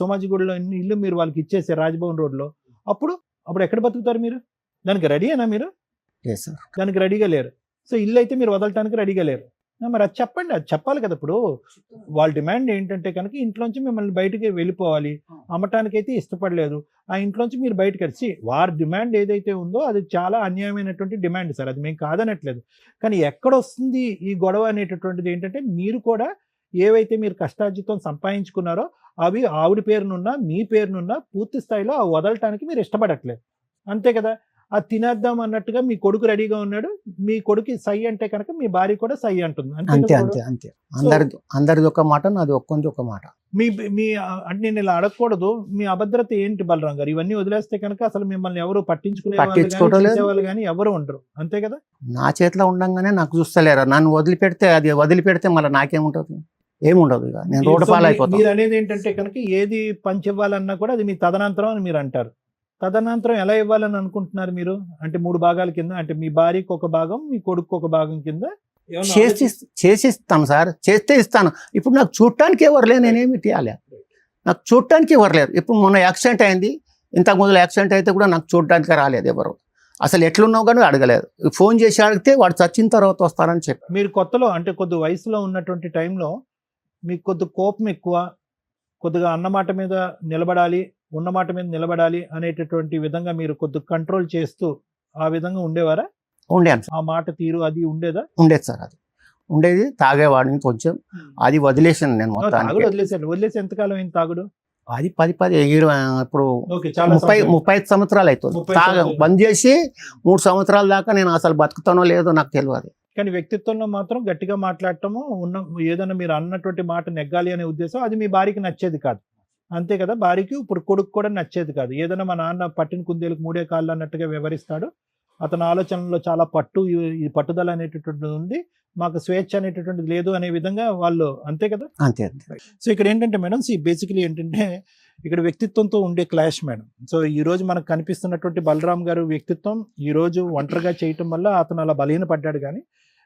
సోమాజిగూడలో ఇల్లు మీరు వాళ్ళకి ఇచ్చేసారు, రాజ్భవన్ రోడ్లో. అప్పుడు ఎక్కడ బతుకుతారు మీరు? దానికి రెడీయేనా మీరు? సార్, దానికి రెడీగా లేరు. సో ఇల్లు అయితే మీరు వదలటానికి రెడీగా లేరు. మరి అది చెప్పండి, అది చెప్పాలి కదా. ఇప్పుడు వాళ్ళ డిమాండ్ ఏంటంటే కనుక ఇంట్లోంచి మిమ్మల్ని బయటికి వెళ్ళిపోవాలి, అమ్మటానికైతే ఇష్టపడలేదు, ఆ ఇంట్లోంచి మీరు బయటకు వచ్చి వారి డిమాండ్ ఏదైతే ఉందో అది చాలా అన్యాయమైనటువంటి డిమాండ్ సార్, అది మేము కాదనట్లేదు. కానీ ఎక్కడ వస్తుంది ఈ గొడవ అనేటటువంటిది ఏంటంటే మీరు కూడా ఏవైతే మీరు కష్టార్జితం సంపాదించుకున్నారో అవి ఆవిడ పేరునున్నా మీ పేరునున్నా పూర్తి స్థాయిలో వదలటానికి మీరు ఇష్టపడట్లేదు, అంతే కదా. అది తినేద్దాం అన్నట్టుగా మీ కొడుకు రెడీగా ఉన్నాడు, మీ కొడుకు సై అంటే కనుక మీ భార్య కూడా సై అంటుంది, అంతే అంతే అంతే. అందరిది ఒక మాట, నాది ఒక్కొంది ఒక మాట. మీ అంటే నేను ఇలా అడగకూడదు, మీ అభద్రత ఏంటి బలరాం గారు? ఇవన్నీ వదిలేస్తే కనుక అసలు మిమ్మల్ని ఎవరు పట్టించుకునే కానీ ఎవరు ఉండరు, అంతే కదా. నా చేతిలో ఉండంగానే నాకు చూస్తలేరా, నన్ను వదిలిపెడితే మళ్ళీ నాకేముంటది? ఏముండదు. ఇక నేను రోడ్డు పాలు అయిపోతాను. మీరు అనేది ఏంటంటే కనుక ఏది పంచివ్వాలన్నా కూడా అది మీ తదనంతరం అని మీరు అంటారు. తదనంతరం ఎలా ఇవ్వాలని అనుకుంటున్నారు మీరు? అంటే 3 భాగాల కింద, అంటే మీ భార్యకు ఒక భాగం, మీ కొడుకు ఒక భాగం కింద చేసి ఇస్తాను సార్, చేస్తే ఇస్తాను. ఇప్పుడు నాకు చూడటానికి ఎవరు లేరు, నేనేమి తీయాలి? నాకు చూడటానికి ఎవరు లేరు. ఇప్పుడు మొన్న యాక్సిడెంట్ అయింది, ఇంతకు మొదలు యాక్సిడెంట్ అయితే కూడా నాకు చూడటానికి రాలేదు ఎవరు. అసలు ఎట్లున్నావు కానీ అడగలేదు. ఫోన్ చేసి అడిగితే వాడు చచ్చిన తర్వాత వస్తారని చెప్పి. మీరు కొత్తలో అంటే కొద్ది వయసులో ఉన్నటువంటి టైంలో మీకు కొద్ది కోపం ఎక్కువ, కొద్దిగా అన్నమాట మీద నిలబడాలి, ఉన్నమాట మీద నిలబడాలి అనేటటువంటి విధంగా మీరు కొద్దిగా కంట్రోల్ చేస్తూ ఆ విధంగా ఉండేవారా? ఉండేది. ఆ మాట తీరు అది ఉండేదా? ఉండేది సార్, అది ఉండేది. తాగేవాడిని కొంచెం, అది వదిలేసాను నేను మొత్తానికి. వదిలేసి ఎంతకాలం అయింది తాగుడు? అది 10 ఇప్పుడు 35 సంవత్సరాలు అవుతుంది. 30 సంవత్సరాలు. బంద్ చేసి 3 సంవత్సరాల దాకా నేను అసలు బతుకుతానో లేదో నాకు తెలియదు. కానీ వ్యక్తిత్వంలో మాత్రం గట్టిగా మాట్లాడటము, ఏదైనా మీరు అన్నటువంటి మాట నెగ్గాలి అనే ఉద్దేశం అది మీ భార్యకి నచ్చేది కాదు, అంతే కదా. భార్యకి ఇప్పుడు కొడుకు కూడా నచ్చేది కాదు. ఏదైనా మా నాన్న పట్టిన కుందేలకు 3 కాళ్ళు అన్నట్టుగా వివరిస్తాడు. అతని ఆలోచనలో చాలా ఈ పట్టుదల అనేటటువంటిది ఉంది, మాకు స్వేచ్ఛ అనేటటువంటిది లేదు అనే విధంగా వాళ్ళు, అంతే కదా. అంతే. సో ఇక్కడ ఏంటంటే మేడం, బేసికలీ ఏంటంటే ఇక్కడ వ్యక్తిత్వంతో ఉండే క్లాష్ మేడం. సో ఈ రోజు మనకు కనిపిస్తున్నటువంటి బలరాం గారు వ్యక్తిత్వం ఈ రోజు ఒంటరిగా చేయటం వల్ల అతను అలా బలహీనపడ్డాడు, కానీ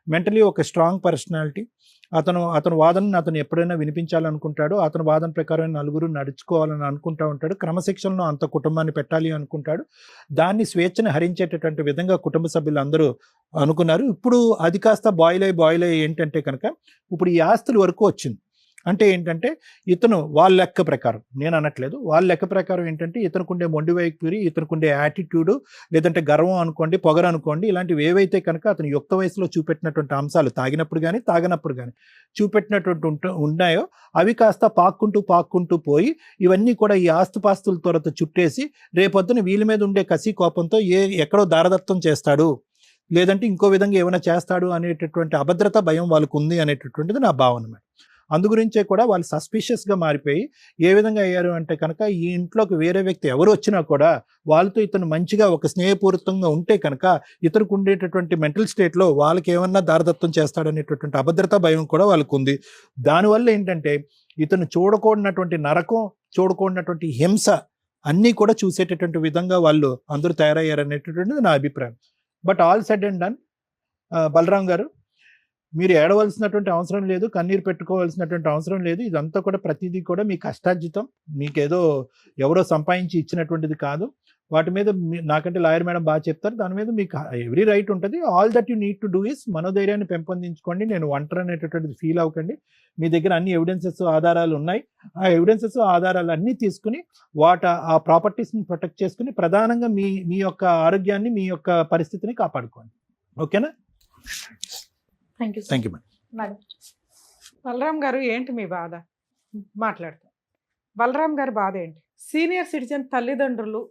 మెంటలీ ఒక స్ట్రాంగ్ పర్సనాలిటీ. అతను వాదనని అతను ఎప్పుడైనా వినిపించాలనుకుంటాడు, అతని వాదన ప్రకారం నలుగురు నడుచుకోవాలని అనుకుంటా ఉంటాడు, క్రమశిక్షణలో అంత కుటుంబాన్ని పెట్టాలి అనుకుంటాడు. దాన్ని స్వేచ్ఛను హరించేటటువంటి విధంగా కుటుంబ సభ్యులు అందరూ అనుకున్నారు. ఇప్పుడు అది కాస్త బాయిల్ అయ్యి ఏంటంటే కనుక ఇప్పుడు ఈ ఆస్తుల వరకు వచ్చింది. అంటే ఏంటంటే ఇతను వాళ్ళ లెక్క ప్రకారం, నేను అనట్లేదు, వాళ్ళ లెక్క ప్రకారం ఏంటంటే ఇతనుకుండే మొండి వైఖరి, ఇతనుకుండే యాటిట్యూడ్, లేదంటే గర్వం అనుకోండి, పొగరు అనుకోండి, ఇలాంటివి ఏవైతే కనుక అతను యుక్త వయసులో చూపెట్టినటువంటి అంశాలు తాగినప్పుడు కానీ తాగనప్పుడు కానీ చూపెట్టినటువంటి ఉన్నాయో అవి కాస్త పాక్కుంటూ పోయి ఇవన్నీ కూడా ఈ ఆస్తుపాస్తుల త్వరత చుట్టేసి రేపొద్దున వీళ్ళ మీద ఉండే కసి కోపంతో ఎక్కడో దారదత్తం చేస్తాడు, లేదంటే ఇంకో విధంగా ఏమైనా చేస్తాడు అనేటటువంటి అభద్రత భయం వాళ్ళకు ఉంది అనేటటువంటిది నా భావన. అందుగురించే కూడా వాళ్ళు సస్పిషియస్గా మారిపోయి ఏ విధంగా అయ్యారు అంటే కనుక ఈ ఇంట్లోకి వేరే వ్యక్తి ఎవరు వచ్చినా కూడా వాళ్ళతో ఇతను మంచిగా ఒక స్నేహపూరితంగా ఉంటే కనుక ఇతరుకు ఉండేటటువంటి మెంటల్ స్టేట్లో వాళ్ళకి ఏమన్నా దారదత్తం చేస్తాడనేటటువంటి అభద్రతా భయం కూడా వాళ్ళకు ఉంది. దానివల్ల ఏంటంటే ఇతను చూడకూడనటువంటి నరకం, చూడకూడనటువంటి హింస అన్నీ కూడా చూసేటటువంటి విధంగా వాళ్ళు అందరూ తయారయ్యారనేటటువంటిది నా అభిప్రాయం. But all said and done, Balaram garu మీరు ఏడవలసినటువంటి అవసరం లేదు, కన్నీరు పెట్టుకోవాల్సినటువంటి అవసరం లేదు. ఇదంతా కూడా ప్రతిదీ కూడా మీ కష్టార్జితం, మీకేదో ఎవరో సంపాదించి ఇచ్చినటువంటిది కాదు. వాటి మీద నాకంటే లాయర్ మేడం బాగా చెప్తారు, దాని మీద మీకు ఎవ్రీ రైట్ ఉంటుంది. All that you need to do is మనోధైర్యాన్ని పెంపొందించుకోండి. నేను ఒంటరి అనేటటువంటిది ఫీల్ అవ్వకండి. మీ దగ్గర అన్ని ఎవిడెన్సెస్ ఆధారాలు ఉన్నాయి. ఆ ఎవిడెన్సెస్ ఆధారాలు అన్నీ తీసుకుని ఆ ప్రాపర్టీస్ని ప్రొటెక్ట్ చేసుకుని ప్రధానంగా మీ యొక్క ఆరోగ్యాన్ని, మీ యొక్క పరిస్థితిని కాపాడుకోండి. ఓకేనా? Thank you madam. బలరాం గారు ఏంటి మీ బాధ? మాట్లాడతాం. బలరాం గారి బాధ ఏంటి? సీనియర్ సిటిజన్ తల్లిదండ్రులు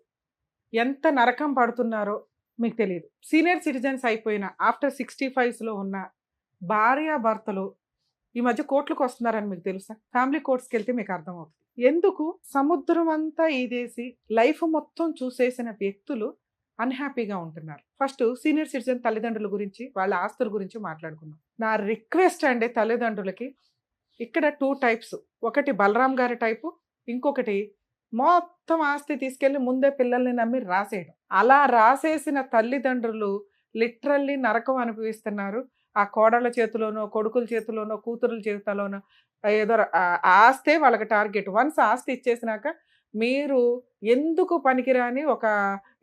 ఎంత నరకం పడుతున్నారో మీకు తెలియదు. సీనియర్ సిటిజన్స్ అయిపోయిన ఆఫ్టర్ 65లో ఉన్న భార్యాభర్తలు ఈ మధ్య కోర్టులకు వస్తున్నారని మీకు తెలుసా? ఫ్యామిలీ కోర్ట్స్కి వెళ్తే మీకు అర్థమవుతుంది. ఎందుకు సముద్రం అంతా ఈదేసి లైఫ్ మొత్తం చూసేసిన వ్యక్తులు అన్హ్యాపీగా ఉంటున్నారు. ఫస్ట్ సీనియర్ సిటిజన్ తల్లిదండ్రుల గురించి, వాళ్ళ ఆస్తుల గురించి మాట్లాడుకుందాం. నా రిక్వెస్ట్ అండి తల్లిదండ్రులకి, ఇక్కడ 2 టైప్స్. ఒకటి బలరాం గారి టైపు, ఇంకొకటి మొత్తం ఆస్తి తీసుకెళ్లి ముందే పిల్లల్ని నమ్మి రాసేయడం. అలా రాసేసిన తల్లిదండ్రులు లిటరల్లీ నరకం అనుభవిస్తున్నారు. ఆ కోడళ్ళ చేతిలోనో, కొడుకుల చేతిలోనో, కూతురుల చేతిలోనో ఏదో ఆస్తే వాళ్ళకి టార్గెట్. వన్స్ ఆస్తి ఇచ్చేసినాక మీరు ఎందుకు పనికిరాని ఒక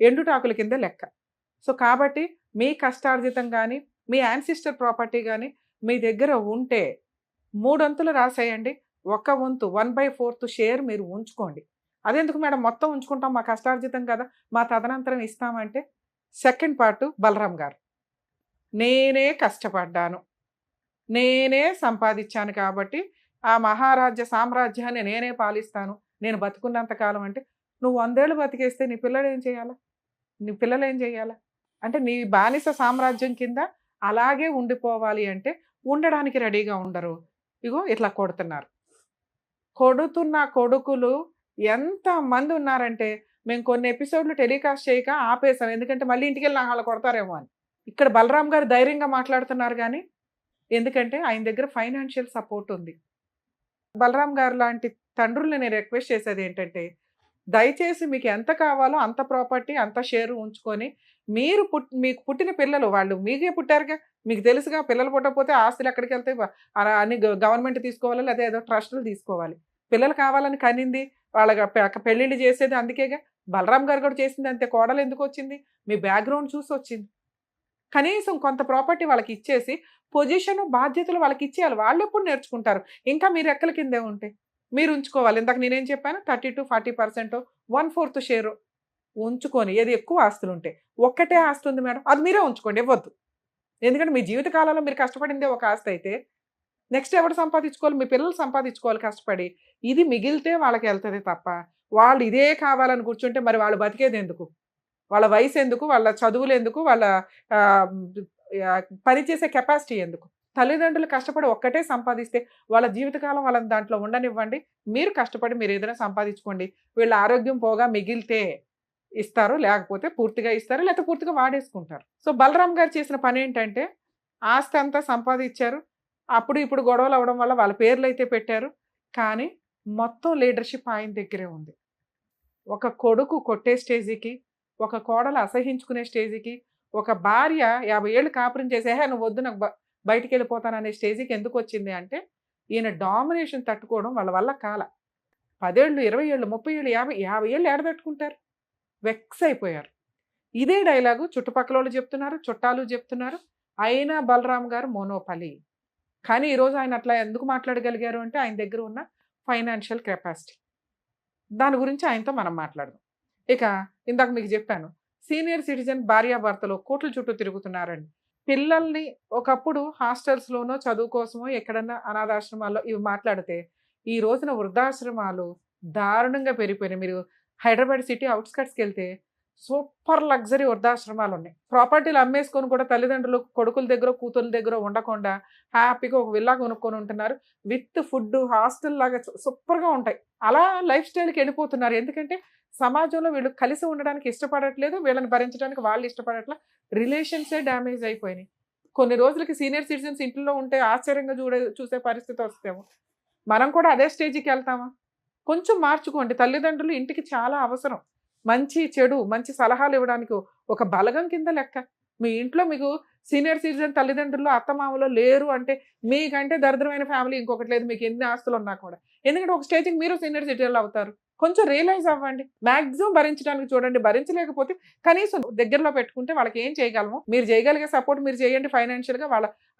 ఎండుటాకుల కింద లెక్క. సో కాబట్టి మీ కష్టార్జితం కానీ, మీ యాన్సిస్టర్ ప్రాపర్టీ కానీ మీ దగ్గర ఉంటే 3 వంతులు రాసేయండి. 1 వంతు 1/4 షేర్ మీరు ఉంచుకోండి. అదెందుకు మేడం మొత్తం ఉంచుకుంటాం, మా కష్టార్జితం కదా, మా తదనంతరం ఇస్తామంటే? సెకండ్ పార్ట్ బలరాం గారు, నేనే కష్టపడ్డాను, నేనే సంపాదించాను కాబట్టి ఆ మహారాజ్య సామ్రాజ్యాన్ని నేనే పాలిస్తాను, నేను బతుకున్నంత కాలం అంటే నువ్వు 100 ఏళ్ళు బతికేస్తే నీ పిల్లలు ఏం చేయాలా? నీ పిల్లలు ఏం చేయాలా? అంటే నీ బానిస సామ్రాజ్యం కింద అలాగే ఉండిపోవాలి అంటే ఉండడానికి రెడీగా ఉండరు. ఇగో ఇట్లా కొడుతున్నారు. కొడుతున్న కొడుకులు ఎంతమంది ఉన్నారంటే మేము కొన్ని ఎపిసోడ్లు టెలికాస్ట్ చేయక ఆపేసాం, ఎందుకంటే మళ్ళీ ఇంటికి వెళ్ళి వాళ్ళు కొడతారేమో అని. ఇక్కడ బలరాం గారు ధైర్యంగా మాట్లాడుతున్నారు, కానీ ఎందుకంటే ఆయన దగ్గర ఫైనాన్షియల్ సపోర్ట్ ఉంది. బలరాం గారు లాంటి తండ్రుల్ని నేను రిక్వెస్ట్ చేసేది ఏంటంటే, దయచేసి మీకు ఎంత కావాలో అంత ప్రాపర్టీ, అంత షేరు ఉంచుకొని మీకు పుట్టిన పిల్లలు వాళ్ళు మీకే పుట్టారుగా, మీకు తెలుసుగా, పిల్లలు పుట్టకపోతే ఆస్తులు ఎక్కడికి వెళ్తాయి, అన్ని గవర్నమెంట్ తీసుకోవాలి, లేదా ఏదో ట్రస్టులు తీసుకోవాలి. పిల్లలు కావాలని కనింది వాళ్ళ పెళ్ళిళ్ళు చేసేది అందుకేగా. బలరాం గారు కూడా చేసింది అంతే. కోడలు ఎందుకు వచ్చింది? మీ బ్యాక్గ్రౌండ్ చూసి వచ్చింది. కనీసం కొంత ప్రాపర్టీ వాళ్ళకి ఇచ్చేసి పొజిషన్, బాధ్యతలు వాళ్ళకి ఇచ్చేయాలి. వాళ్ళు ఎప్పుడు నేర్చుకుంటారు? ఇంకా మీరు ఎక్కల కిందే ఉంటే మీరు ఉంచుకోవాలి. ఇందాక నేనేం చెప్పాను, 30 to 40%, 1/4 షేరు ఉంచుకొని, ఏది ఎక్కువ ఆస్తులు ఉంటే. ఒక్కటే ఆస్తి ఉంది మేడం, అది మీరే ఉంచుకోండి, ఇవ్వద్దు. ఎందుకంటే మీ జీవితకాలంలో మీరు కష్టపడిందే ఒక ఆస్తి అయితే నెక్స్ట్ ఎవరు సంపాదించుకోవాలి? మీ పిల్లలు సంపాదించుకోవాలి కష్టపడి. ఇది మిగిలితే వాళ్ళకి వెళ్తుంది తప్ప వాళ్ళు ఇదే కావాలని కూర్చుంటే మరి వాళ్ళు బతికేది ఎందుకు? వాళ్ళ వయసు ఎందుకు? వాళ్ళ చదువులు ఎందుకు? వాళ్ళ పనిచేసే కెపాసిటీ ఎందుకు? తల్లిదండ్రులు కష్టపడి ఒక్కటే సంపాదిస్తే వాళ్ళ జీవితకాలం వాళ్ళని దాంట్లో ఉండనివ్వండి. మీరు కష్టపడి మీరు ఏదైనా సంపాదించుకోండి. వీళ్ళ ఆరోగ్యం పోగా మిగిలితే ఇస్తారు, లేకపోతే పూర్తిగా ఇస్తారు, లేకపోతే పూర్తిగా వాడేసుకుంటారు. సో బలరాం గారు చేసిన పని ఏంటంటే, ఆస్తి అంతా సంపాదించారు. అప్పుడు ఇప్పుడు గొడవలు అవ్వడం వల్ల వాళ్ళ పేర్లు అయితే పెట్టారు, కానీ మొత్తం లీడర్షిప్ ఆయన దగ్గరే ఉంది. ఒక కొడుకు కొట్టే స్టేజికి, ఒక కోడలు అసహించుకునే స్టేజికి, ఒక భార్య 50 ఏళ్ళు కాపురం చేసి నువ్వు వద్దు నాకు బయటికి వెళ్ళిపోతాను అనే స్టేజికి ఎందుకు వచ్చింది అంటే ఈయన డామినేషన్ తట్టుకోవడం వాళ్ళ వల్ల కాల. 10 ఏళ్ళు, 20 ఏళ్ళు, 30 ఏళ్ళు, 50 ఏళ్ళు ఏడబెట్టుకుంటారు. వెక్స్ అయిపోయారు. ఇదే డైలాగు చుట్టుపక్కల వాళ్ళు చెప్తున్నారు, చుట్టాలు చెప్తున్నారు. అయినా బలరాం గారు మోనోపలి. కానీ ఈరోజు ఆయన అట్లా ఎందుకు మాట్లాడగలిగారు అంటే ఆయన దగ్గర ఉన్న ఫైనాన్షియల్ కెపాసిటీ. దాని గురించి ఆయనతో మనం మాట్లాడదాం. ఇక ఇందాక మీకు చెప్పాను, సీనియర్ సిటిజన్ భార్యాభర్తలు కోట్ల చుట్టూ తిరుగుతున్నారండి. పిల్లల్ని ఒకప్పుడు హాస్టల్స్లోనో చదువు కోసమో ఎక్కడన్నా అనాథాశ్రమాల్లో ఇవి మాట్లాడితే ఈ రోజున వృద్ధాశ్రమాలు దారుణంగా పెరిగిపోయినాయి. మీరు హైదరాబాద్ సిటీ అవుట్స్కట్స్కి వెళ్తే సూపర్ లగ్జరీ వృద్ధాశ్రమాలు ఉన్నాయి. ప్రాపర్టీలు అమ్మేసుకొని కూడా తల్లిదండ్రులు కొడుకుల దగ్గర కూతుర్ల దగ్గర ఉండకుండా హ్యాపీగా ఒక విల్లా కొనుక్కొని ఉంటున్నారు. విత్ ఫుడ్ హాస్టల్ లాగా సూపర్గా ఉంటాయి. అలా లైఫ్ స్టైల్కి వెళ్ళిపోతున్నారు. ఎందుకంటే సమాజంలో వీళ్ళు కలిసి ఉండడానికి ఇష్టపడట్లేదు, వీళ్ళని భరించడానికి వాళ్ళు ఇష్టపడట్లా. రిలేషన్సే డ్యామేజ్ అయిపోయినాయి. కొన్ని రోజులకి సీనియర్ సిటిజన్స్ ఇంట్లో ఉంటే ఆశ్చర్యంగా చూసే పరిస్థితి వస్తేమో మనం కూడా అదే స్టేజ్కి వెళ్తామా? కొంచెం మార్చుకోండి. తల్లిదండ్రులు ఇంటికి చాలా అవసరం. మంచి చెడు మంచి సలహాలు ఇవ్వడానికి ఒక బలగం కింద లెక్క. మీ ఇంట్లో మీకు సీనియర్ సిటిజన్ తల్లిదండ్రులు అత్తమామలో లేరు అంటే మీకంటే దరిద్రమైన ఫ్యామిలీ ఇంకొకటి లేదు, మీకు ఎన్ని ఆస్తులు ఉన్నా కూడా. ఎందుకంటే ఒక స్టేజ్కి మీరు సీనియర్ సిటిజన్లు అవుతారు. కొంచెం రియలైజ్ అవ్వండి. మ్యాక్సిమం భరించడానికి చూడండి. భరించలేకపోతే కనీసం దగ్గరలో పెట్టుకుంటే వాళ్ళకి ఏం చేయగలము, మీరు చేయగలిగే సపోర్ట్ మీరు చేయండి ఫైనాన్షియల్గా.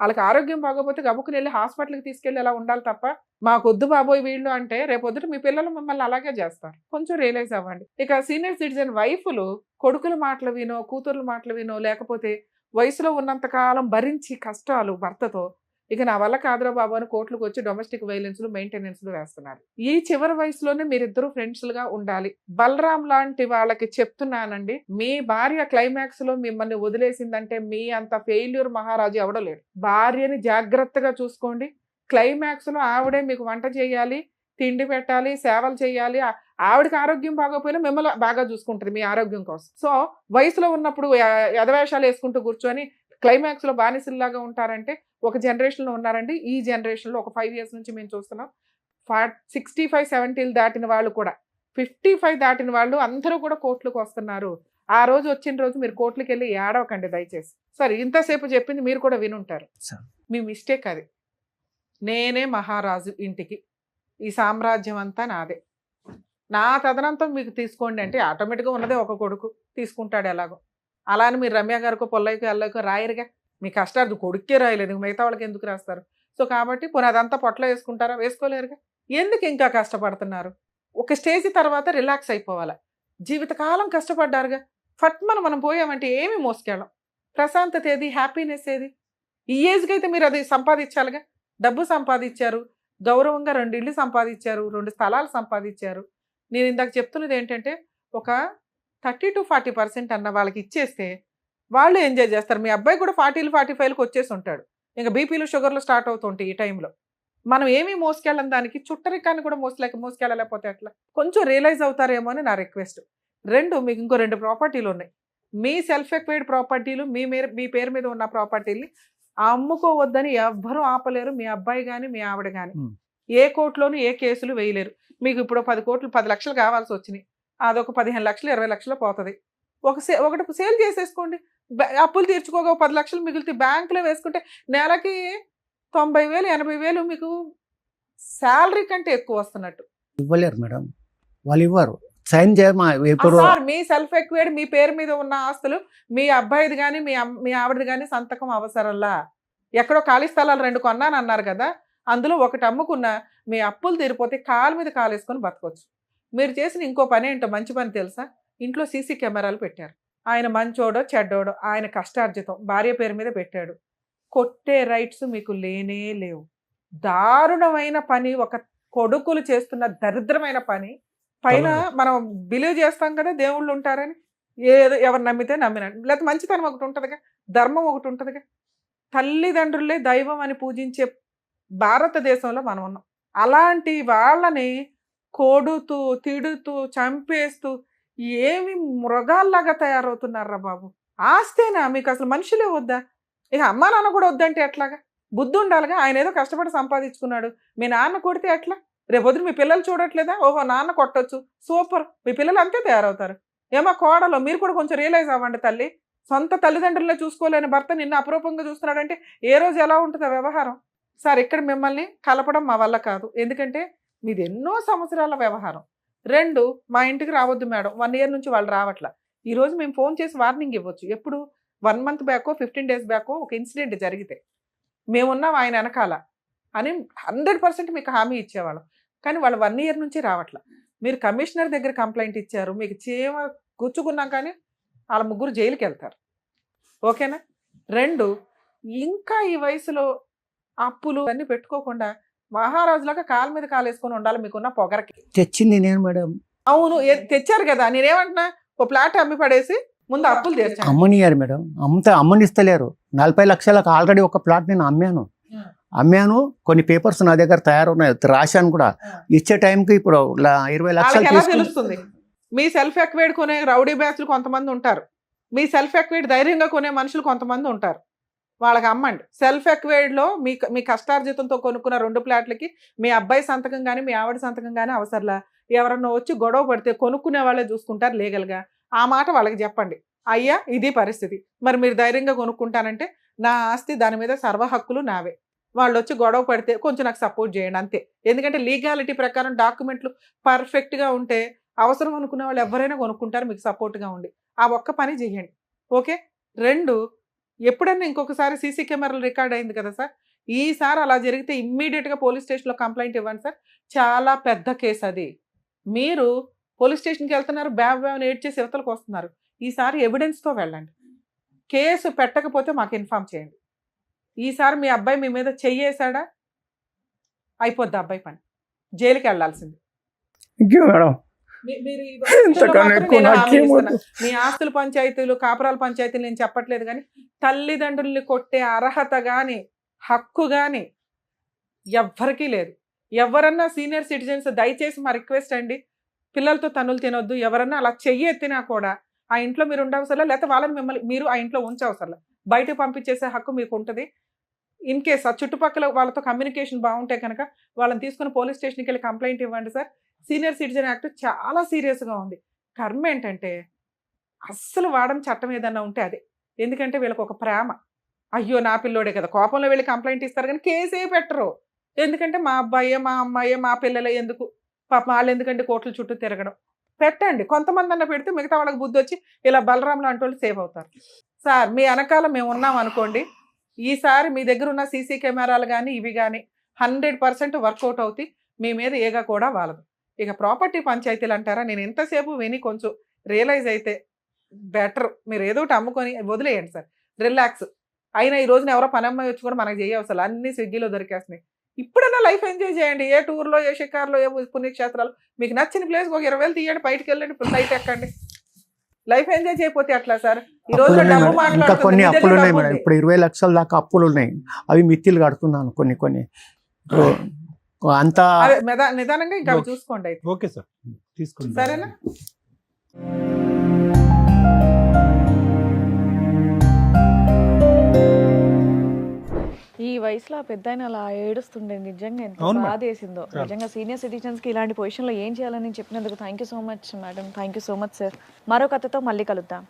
వాళ్ళకి ఆరోగ్యం బాగోపోతే గబుక్కుని వెళ్ళి హాస్పిటల్కి తీసుకెళ్ళి అలా ఉండాలి తప్ప మాకొద్దు బాబోయ్ వీళ్ళు అంటే రేపొద్దుట మీ పిల్లలు మిమ్మల్ని అలాగే చేస్తారు. కొంచెం రియలైజ్ అవ్వండి. ఇక సీనియర్ సిటిజన్ వైఫ్లు కొడుకుల మాటలు వినో కూతుర్ల మాటలు వినో లేకపోతే వయసులో ఉన్నంతకాలం భరించి కష్టాలు భర్తతో ఇక నా వల్ల కాదురా బాబు అని కోర్టులకు వచ్చి డొమెస్టిక్ వైలెన్స్లు మెయింటెనెన్స్లు వేస్తున్నారు. ఈ చివరి వయసులోనే మీరిద్దరూ ఫ్రెండ్స్లుగా ఉండాలి. బలరాం లాంటి వాళ్ళకి చెప్తున్నానండి, మీ భార్య క్లైమాక్స్ లో మిమ్మల్ని వదిలేసిందంటే మీ అంత ఫెయిల్యూర్ మహారాజు ఎవడలేడు. భార్యని జాగ్రత్తగా చూసుకోండి. క్లైమాక్స్ లో ఆవిడే మీకు వంట చేయాలి, తిండి పెట్టాలి, సేవలు చేయాలి. ఆవిడకి ఆరోగ్యం బాగోపోయినా మిమ్మల్ని బాగా చూసుకుంటుంది మీ ఆరోగ్యం కోసం. సో వయసులో ఉన్నప్పుడు యథవేషాలు వేసుకుంటూ కూర్చొని క్లైమాక్స్ లో బానిసల్లాగా ఉంటారంటే ఒక జనరేషన్లో ఉన్నారండి. ఈ జనరేషన్లో ఒక 5 years నుంచి మేము చూస్తున్నాం. 65-70 దాటిన వాళ్ళు కూడా 55 దాటిన వాళ్ళు అందరూ కూడా కోర్టులకు వస్తున్నారు. ఆ రోజు వచ్చిన రోజు మీరు కోర్టులకు వెళ్ళి ఏడవకండి దయచేసి. సరే ఇంతసేపు చెప్పింది మీరు కూడా వినుంటారు. మీ మిస్టేక్ అది. నేనే మహారాజు ఇంటికి, ఈ సామ్రాజ్యం అంతా నాదే, నా తదనంతం మీకు తీసుకోండి అంటే ఆటోమేటిక్గా ఉన్నదే ఒక కొడుకు తీసుకుంటాడు ఎలాగో. అలా అని మీరు రమ్య గారికో పొల్లయ్యకో ఎల్లకో రాయరుగా. మీ కష్టాలు కొడుక్కే రాయలేదు, మిగతా వాళ్ళకి ఎందుకు రాస్తారు? సో కాబట్టి పోనీ అదంతా పొట్టలో వేసుకుంటారా? వేసుకోలేరుగా. ఎందుకు ఇంకా కష్టపడుతున్నారు? ఒక స్టేజ్ తర్వాత రిలాక్స్ అయిపోవాలా. జీవితకాలం కష్టపడ్డారుగా, మనం పోయామంటే ఏమి మోసుకెళ్ళం. ప్రశాంతత ఏది, హ్యాపీనెస్ ఏది? ఈ ఏజ్కి అయితే మీరు అది సంపాదించాలిగా. డబ్బు సంపాదించారు, గౌరవంగా 2 ఇళ్ళు సంపాదించారు, 2 స్థలాలు సంపాదించారు. నేను ఇందాక చెప్తున్నది ఏంటంటే ఒక 30-40% అన్న వాళ్ళకి ఇచ్చేస్తే వాళ్ళు ఎంజాయ్ చేస్తారు. మీ అబ్బాయి కూడా 40-45లకు వచ్చేసి ఉంటాడు. ఇంకా బీపీలు షుగర్లు స్టార్ట్ అవుతుంటాయి ఈ టైంలో. మనం ఏమీ మోసుకెళ్ళం, దానికి చుట్టరికాన్ని కూడా మోసుకెళ్ళలేకపోతే అట్లా. కొంచెం రియలైజ్ అవుతారేమో అని నా రిక్వెస్ట్. 2 మీకు ఇంకో 2 ప్రాపర్టీలు ఉన్నాయి. మీ సెల్ఫ్ ఎక్వైర్డ్ ప్రాపర్టీలు, మీ పేరు మీద ఉన్న ప్రాపర్టీని అమ్ముకోవద్దని ఎవ్వరూ ఆపలేరు. మీ అబ్బాయి కానీ మీ ఆవిడ కానీ ఏ కోర్టులోనూ ఏ కేసులు వేయలేరు. మీకు ఇప్పుడు 10 లక్షలు కావాల్సి వచ్చినాయి, అదొక 15 లక్షలు 20 లక్షలు పోతుంది. ఒకటి సేల్ చేసేసుకోండి. అప్పులు తీర్చుకోగా 10 లక్షలు మిగిలితే బ్యాంకులో వేసుకుంటే నెలకి 90,000 80,000 మీకు శాలరీ కంటే ఎక్కువ వస్తున్నట్టు. ఇవ్వలేరు మేడం, వాళ్ళు ఇవ్వరు. సైన్ చేయమా సార్, మీ సెల్ఫ్ ఎక్వైర్డ్ మీ పేరు మీద ఉన్న ఆస్తులు మీ అబ్బాయిది కానీ మీ ఆవిడది కానీ సంతకం అవసరంలా. ఎక్కడో ఖాళీ స్థలాలు 2 కొన్నాను అన్నారు కదా, అందులో ఒకటి అమ్ముకున్న మీ అప్పులు తీరిపోతే కాలు మీద కాలు వేసుకొని బతకొచ్చు. మీరు చేసిన ఇంకో పని ఏంటో మంచి పని తెలుసా? ఇంట్లో సీసీ కెమెరాలు పెట్టారు. ఆయన మంచోడో చెడ్డోడో ఆయన కష్టార్జితం భార్య పేరు మీద పెట్టాడు. కొట్టే రైట్స్ మీకు లేనే లేవు. దారుణమైన పని, ఒక కొడుకులు చేస్తున్న దరిద్రమైన పని. పైన మనం బిలీవ్ చేస్తాం కదా దేవుళ్ళు ఉంటారని, ఏదో ఎవరు నమ్మితే నమ్మినట్టు. లేకపోతే మంచితనం ఒకటి ఉంటుందిగా, ధర్మం ఒకటి ఉంటుందిగా. తల్లిదండ్రులే దైవం అని పూజించే భారతదేశంలో మనం ఉన్నాం. అలాంటి వాళ్ళని కొడుతూ తిడుతూ చంపేస్తూ ఏమి మృగాల్లాగా తయారవుతున్నారా బాబు. ఆస్తేనా మీకు? అసలు మనుషులే వద్దా? ఇక అమ్మా నాన్న కూడా వద్దంటే ఎట్లాగా? బుద్ధి ఉండాలిగా. ఆయన ఏదో కష్టపడి సంపాదించుకున్నాడు, మీ నాన్న కొడితే ఎట్లా? రేపొద్దు మీ పిల్లలు చూడట్లేదా, ఓహో నాన్న కొట్టొచ్చు, సూపర్, మీ పిల్లలు అంతే తయారవుతారు. ఏమో కోడలో మీరు కూడా కొంచెం రియలైజ్ అవ్వండి తల్లి. సొంత తల్లిదండ్రులనే చూసుకోలేని భర్త నిన్ను అపురూపంగా చూస్తున్నాడంటే ఏ రోజు ఎలా ఉంటుందో వ్యవహారం. సార్ ఇక్కడ మిమ్మల్ని కలపడం మా వల్ల కాదు, ఎందుకంటే మీది ఎన్నో సంవత్సరాల వ్యవహారం. 2, మా ఇంటికి రావద్దు మేడం, 1 year నుంచి వాళ్ళు రావట్లా. ఈ రోజు మేము ఫోన్ చేసి వార్నింగ్ ఇవ్వచ్చు. ఎప్పుడు 1 month బ్యాకో 15 days బ్యాకో ఒక ఇన్సిడెంట్ జరిగితే మేమున్నాం ఆయన వెనకాల అని 100% మీకు హామీ ఇచ్చేవాళ్ళం. కానీ వాళ్ళు 1 year నుంచి రావట్లా. మీరు కమిషనర్ దగ్గర కంప్లైంట్ ఇచ్చారు, మీకు చీమ గుచ్చుకున్నాం కానీ వాళ్ళ ముగ్గురు జైలుకి వెళ్తారు. ఓకేనా? 2, ఇంకా ఈ వయసులో అప్పులు అన్నీ పెట్టుకోకుండా మహారాజులాగా కాలు మీద కాలు వేసుకొని ఉండాలి మీకున్న పొగరకి. తెచ్చింది నేను మేడం. అవును, తెచ్చారు కదా. నేనేమంటున్నా, ఓ ప్లాట్ అమ్మి పడేసి ముందు అప్పులు తీర్చాను. అమ్మనియారు మేడం, అమ్మనిస్తలేరు. 40 లక్షలకు ఆల్రెడీ ఒక ప్లాట్ నేను అమ్మాను. కొన్ని పేపర్స్ నా దగ్గర తయారున్నాయి, రాశాను కూడా. ఇచ్చే టైంకి ఇప్పుడు 20 లక్షలు వాళ్ళకి ఎలా తీసుకుని- తెలుస్తుంది? మీ సెల్ఫ్ ఎక్వైడ్ కొనే రౌడీ బ్యాచ్లు కొంతమంది ఉంటారు, మీ సెల్ఫ్ ఎక్వైడ్ ధైర్యంగా కొనే మనుషులు కొంతమంది ఉంటారు. వాళ్ళకి అమ్మండి. సెల్ఫ్ ఎక్వైడ్లో మీ కష్టార్జితంతో కొనుక్కున్న 2 ప్లాట్లకి మీ అబ్బాయి సంతకం కానీ మీ ఆవిడ సంతకం కానీ అవసరంలా. ఎవరన్నా వచ్చి గొడవ పడితే కొనుక్కునే వాళ్ళే చూసుకుంటారు లీగల్గా. ఆ మాట వాళ్ళకి చెప్పండి, అయ్యా ఇది పరిస్థితి, మరి మీరు ధైర్యంగా కొనుక్కుంటానంటే నా ఆస్తి దాని మీద సర్వ హక్కులు నావే. వాళ్ళు వచ్చి గొడవ పడితే కొంచెం నాకు సపోర్ట్ చేయండి అంతే. ఎందుకంటే లీగాలిటీ ప్రకారం డాక్యుమెంట్లు పర్ఫెక్ట్గా ఉంటే అవసరం అనుకునే వాళ్ళు ఎవరైనా కొనుక్కుంటారు మీకు సపోర్ట్గా ఉండి. ఆ ఒక్క పని చేయండి. ఓకే? 2, ఎప్పుడన్నా ఇంకొకసారి సీసీ కెమెరాలు రికార్డ్ అయింది కదా సార్, ఈసారి అలా జరిగితే ఇమ్మీడియట్గా పోలీస్ స్టేషన్లో కంప్లైంట్ ఇవ్వండి సార్. చాలా పెద్ద కేసు అది. మీరు పోలీస్ స్టేషన్కి వెళ్తున్నారు, బ్యాబ్ని ఏడ్ చేసి యువతలకు వస్తున్నారు. ఈసారి ఎవిడెన్స్తో వెళ్ళండి. కేసు పెట్టకపోతే మాకు ఇన్ఫామ్ చేయండి. ఈసారి మీ అబ్బాయి మీ మీద చెయ్యేసాడా అయిపోద్ది అబ్బాయి పని, జైలుకి వెళ్ళాల్సింది. మేడం మీరు ఈ ఇంతకన్నా మాత్రం ఎక్కువ నేను హామీ నాకేం ఇస్తున్నా. వద్దు. మీ ఆస్తుల పంచాయతీలు కాపురాల పంచాయతీలు నేను చెప్పట్లేదు, కానీ తల్లిదండ్రుల్ని కొట్టే అర్హత కానీ హక్కు కానీ ఎవ్వరికీ లేదు. ఎవరన్నా సీనియర్ సిటిజన్స్ దయచేసి మా రిక్వెస్ట్ అండి, పిల్లలతో తన్నులు తినొద్దు. ఎవరన్నా అలా చెయ్యి ఎత్తినా కూడా ఆ ఇంట్లో మీరు ఉండవసరలా, లేకపోతే వాళ్ళని మిమ్మల్ని మీరు ఆ ఇంట్లో ఉంచవసరలా. బయటకు పంపించేసే హక్కు మీకు ఉంటుంది. ఇన్ కేస్ ఆ చుట్టుపక్కల వాళ్ళతో కమ్యూనికేషన్ బాగుంటే కనుక వాళ్ళని తీసుకుని పోలీస్ స్టేషన్కి వెళ్ళి కంప్లైంట్ ఇవ్వండి సార్. సీనియర్ సిటిజన్ యాక్ట్ చాలా సీరియస్గా ఉంది. కర్మ ఏంటంటే అస్సలు వాడని చట్టం ఏదన్నా ఉంటే అదే. ఎందుకంటే వీళ్ళకి ఒక ప్రేమ, అయ్యో నా పిల్లోడే కదా, కోపంలో వెళ్ళి కంప్లైంట్ ఇస్తారు కానీ కేసే పెట్టరు. ఎందుకంటే మా అబ్బాయే మా అమ్మాయే మా పిల్లలే, ఎందుకు పాప వాళ్ళు ఎందుకంటే కోట్ల చుట్టూ తిరగడం. పెట్టండి, కొంతమంది అన్న పెడితే మిగతా వాళ్ళకి బుద్ధి వచ్చి ఇలా బలరాం లాంటి వాళ్ళు సేవ్ అవుతారు. సార్ మీ వెనకాల మేము ఉన్నాం అనుకోండి, ఈసారి మీ దగ్గర ఉన్న సీసీ కెమెరాలు కానీ ఇవి కానీ 100% వర్కౌట్ అవుతాయి. మీ మీద ఏగా కూడా వాళ్ళదు. ఇక ప్రాపర్టీ పంచాయతీలు అంటారా, నేను ఎంతసేపు విని కొంచెం రియలైజ్ అయితే బెటర్. మీరు ఏదో ఒకటి అమ్ముకొని వదిలేయండి సార్, రిలాక్స్. అయినా ఈ రోజున ఎవరో పని అమ్మాయి వచ్చి కూడా మనకు చేయవసలు, అన్ని స్విగ్గీలో దొరికేస్తున్నాయి. ఇప్పుడైనా లైఫ్ ఎంజాయ్ చేయండి. ఏ టూర్లో, ఏ షికార్లో, ఏ పుణ్యక్షేత్రాలు, మీకు నచ్చిన ప్లేస్కి ఒక 20,000 తీయండి, బయటకు వెళ్ళండి, ఫ్లైట్ ఎక్కండి. లైఫ్ ఎంజాయ్ చేయకపోతే అట్లా సార్. ఈ రోజు డబ్బు ఇంకా మాట్లాడుతుంది, కొన్ని మీ దగ్గర అప్పులు ఉన్నాయి డబ్బు మేడం. ఉంది. ఇప్పుడు 20 లక్షల దాకా అప్పులు ఉన్నాయి, అవి మిత్తిలు కడుతున్నాను కొన్ని. అంతా అదే నిదానంగా ఇంకా అవి చూసుకోండి అయితే. ఓకే సార్, తీసుకుంటాం. సరేనా? ఈ వయసులో ఆ పెద్ద అలా ఏడుస్తుండే, నిజంగా ఎంత అవును మేడం. బాధ వేసిందో. నిజంగా సీనియర్ సిటిజన్స్ కి ఇలాంటి పొజిషన్ లో ఏం చేయాలని చెప్పినందుకు thank you so much madam. Thank you so much sir. మరో కథతో మళ్ళీ కలుద్దాం.